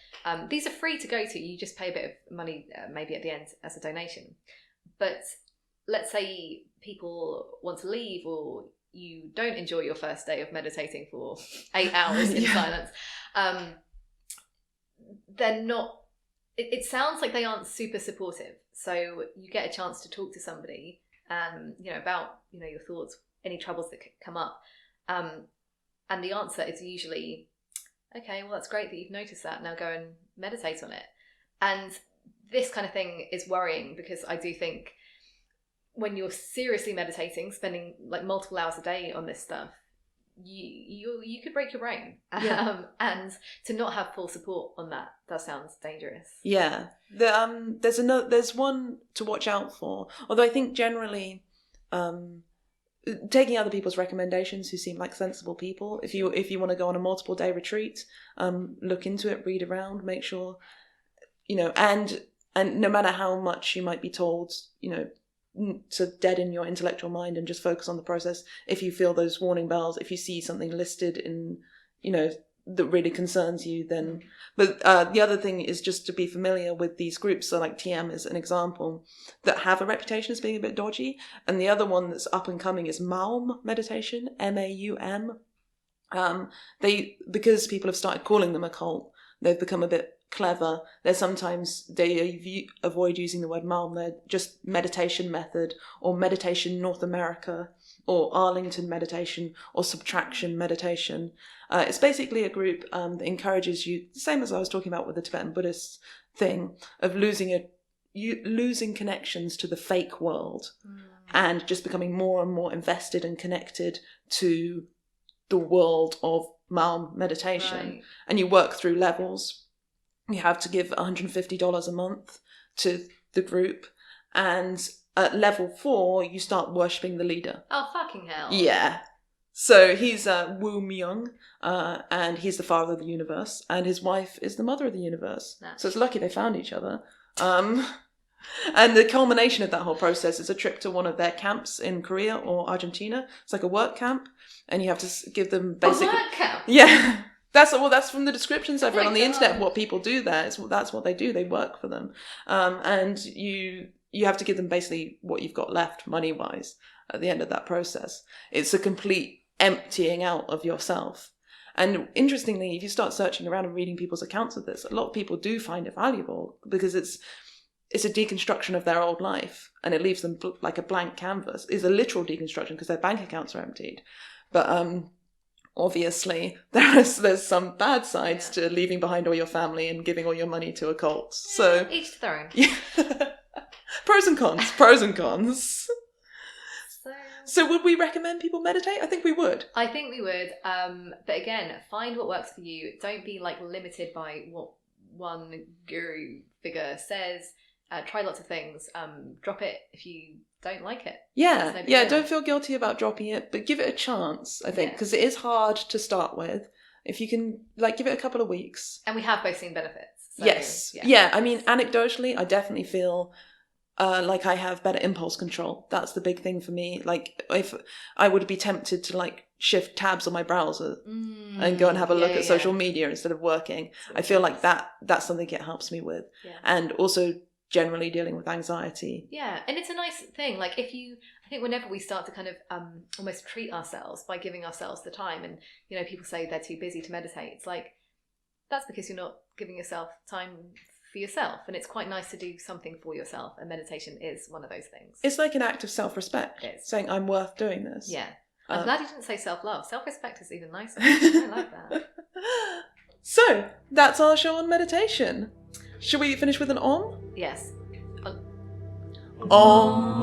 B: these are free to go to. You just pay a bit of money maybe at the end as a donation. But let's say people want to leave, or you don't enjoy your first day of meditating for 8 hours in silence. They're not... It sounds like they aren't super supportive. So you get a chance to talk to somebody, about, your thoughts, any troubles that could come up. And the answer is usually, okay, well, that's great that you've noticed that. Now go and meditate on it. And this kind of thing is worrying, because I do think when you're seriously meditating, spending like multiple hours a day on this stuff, you could break your brain.
C: Yeah.
B: And to not have full support on that sounds dangerous.
C: Yeah. There's one to watch out for. Although I think generally, taking other people's recommendations who seem like sensible people, if you want to go on a multiple day retreat, look into it, read around, make sure, and no matter how much you might be told, to deaden your intellectual mind and just focus on the process. If you feel those warning bells, if you see something listed in, that really concerns you, then... But the other thing is just to be familiar with these groups. So like TM is an example that have a reputation as being a bit dodgy. And the other one that's up and coming is Maum meditation, MAUM. Because people have started calling them a cult, they've become a bit clever. They avoid using the word Maum. They're just meditation method, or meditation North America, or Arlington meditation, or subtraction meditation. It's basically a group that encourages you, same as I was talking about with the Tibetan Buddhist thing, of losing connections to the fake world, and just becoming more and more invested and connected to the world of Maum meditation. Right. And you work through levels. You have to give $150 a month to the group, and at level 4 you start worshipping the leader.
B: Oh, fucking hell.
C: Yeah. So he's Wu Myung, and he's the father of the universe, and his wife is the mother of the universe. Nice. So it's lucky they found each other. And the culmination of that whole process is a trip to one of their camps in Korea or Argentina. It's like a work camp, and you have to give them basically... A work camp? Yeah. That's from the descriptions I've read on the internet. What people do there that's what they do. They work for them, and you have to give them basically what you've got left money wise at the end of that process. It's a complete emptying out of yourself. And interestingly, if you start searching around and reading people's accounts of this, a lot of people do find it valuable, because it's a deconstruction of their old life, and it leaves them like a blank canvas. It's a literal deconstruction because their bank accounts are emptied, but obviously, there's some bad sides to leaving behind all your family and giving all your money to a cult. So
B: each to their own.
C: Yeah. Pros and cons. So would we recommend people meditate? I think we would.
B: But again, find what works for you. Don't be like limited by what one guru figure says. Try lots of things. Drop it if you don't like it.
C: Yeah. Don't feel guilty about dropping it, but give it a chance, I think, because it is hard to start with. If you can, give it a couple of weeks.
B: And we have both seen benefits. So,
C: yes. Yeah. I mean, anecdotally, I definitely feel like I have better impulse control. That's the big thing for me. Like, if I would be tempted to shift tabs on my browser and go and have a look at social media instead of working. I feel like that's something it helps me with. Yeah. And also generally dealing with anxiety.
B: Yeah, and it's a nice thing. I think whenever we start to kind of almost treat ourselves by giving ourselves the time, and people say they're too busy to meditate, it's like, that's because you're not giving yourself time for yourself, and it's quite nice to do something for yourself, and meditation is one of those things.
C: It's like an act of self-respect. It is. Saying, I'm worth doing this.
B: Yeah. I'm glad you didn't say self-love. Self-respect is even nicer. I like that.
C: So, that's our show on meditation. Should we finish with an Om?
B: Yes.
C: Om.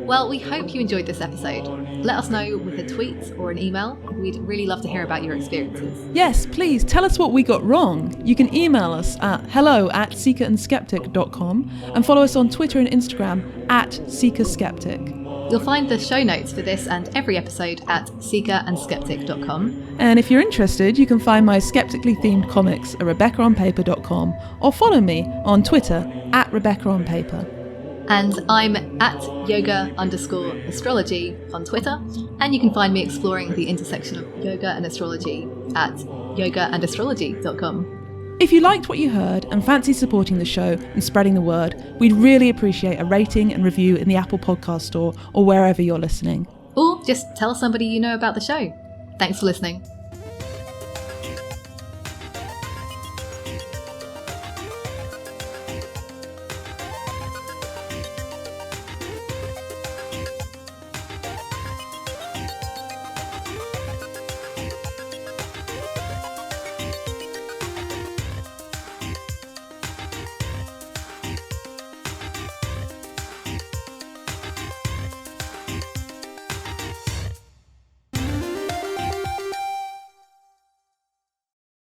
B: Well, we hope you enjoyed this episode. Let us know with a tweet or an email. We'd really love to hear about your experiences.
C: Yes, please tell us what we got wrong. You can email us at hello@seekerandskeptic.com and follow us on Twitter and Instagram @seekerskeptic.
B: You'll find the show notes for this and every episode at seekerandskeptic.com.
C: And if you're interested, you can find my skeptically themed comics at RebeccaOnPaper.com or follow me on Twitter @RebeccaOnPaper.
B: And I'm at yoga_astrology on Twitter. And you can find me exploring the intersection of yoga and astrology at yogaandastrology.com.
D: If you liked what you heard and fancy supporting the show and spreading the word, we'd really appreciate a rating and review in the Apple Podcast Store or wherever you're listening.
B: Or just tell somebody you know about the show. Thanks for listening.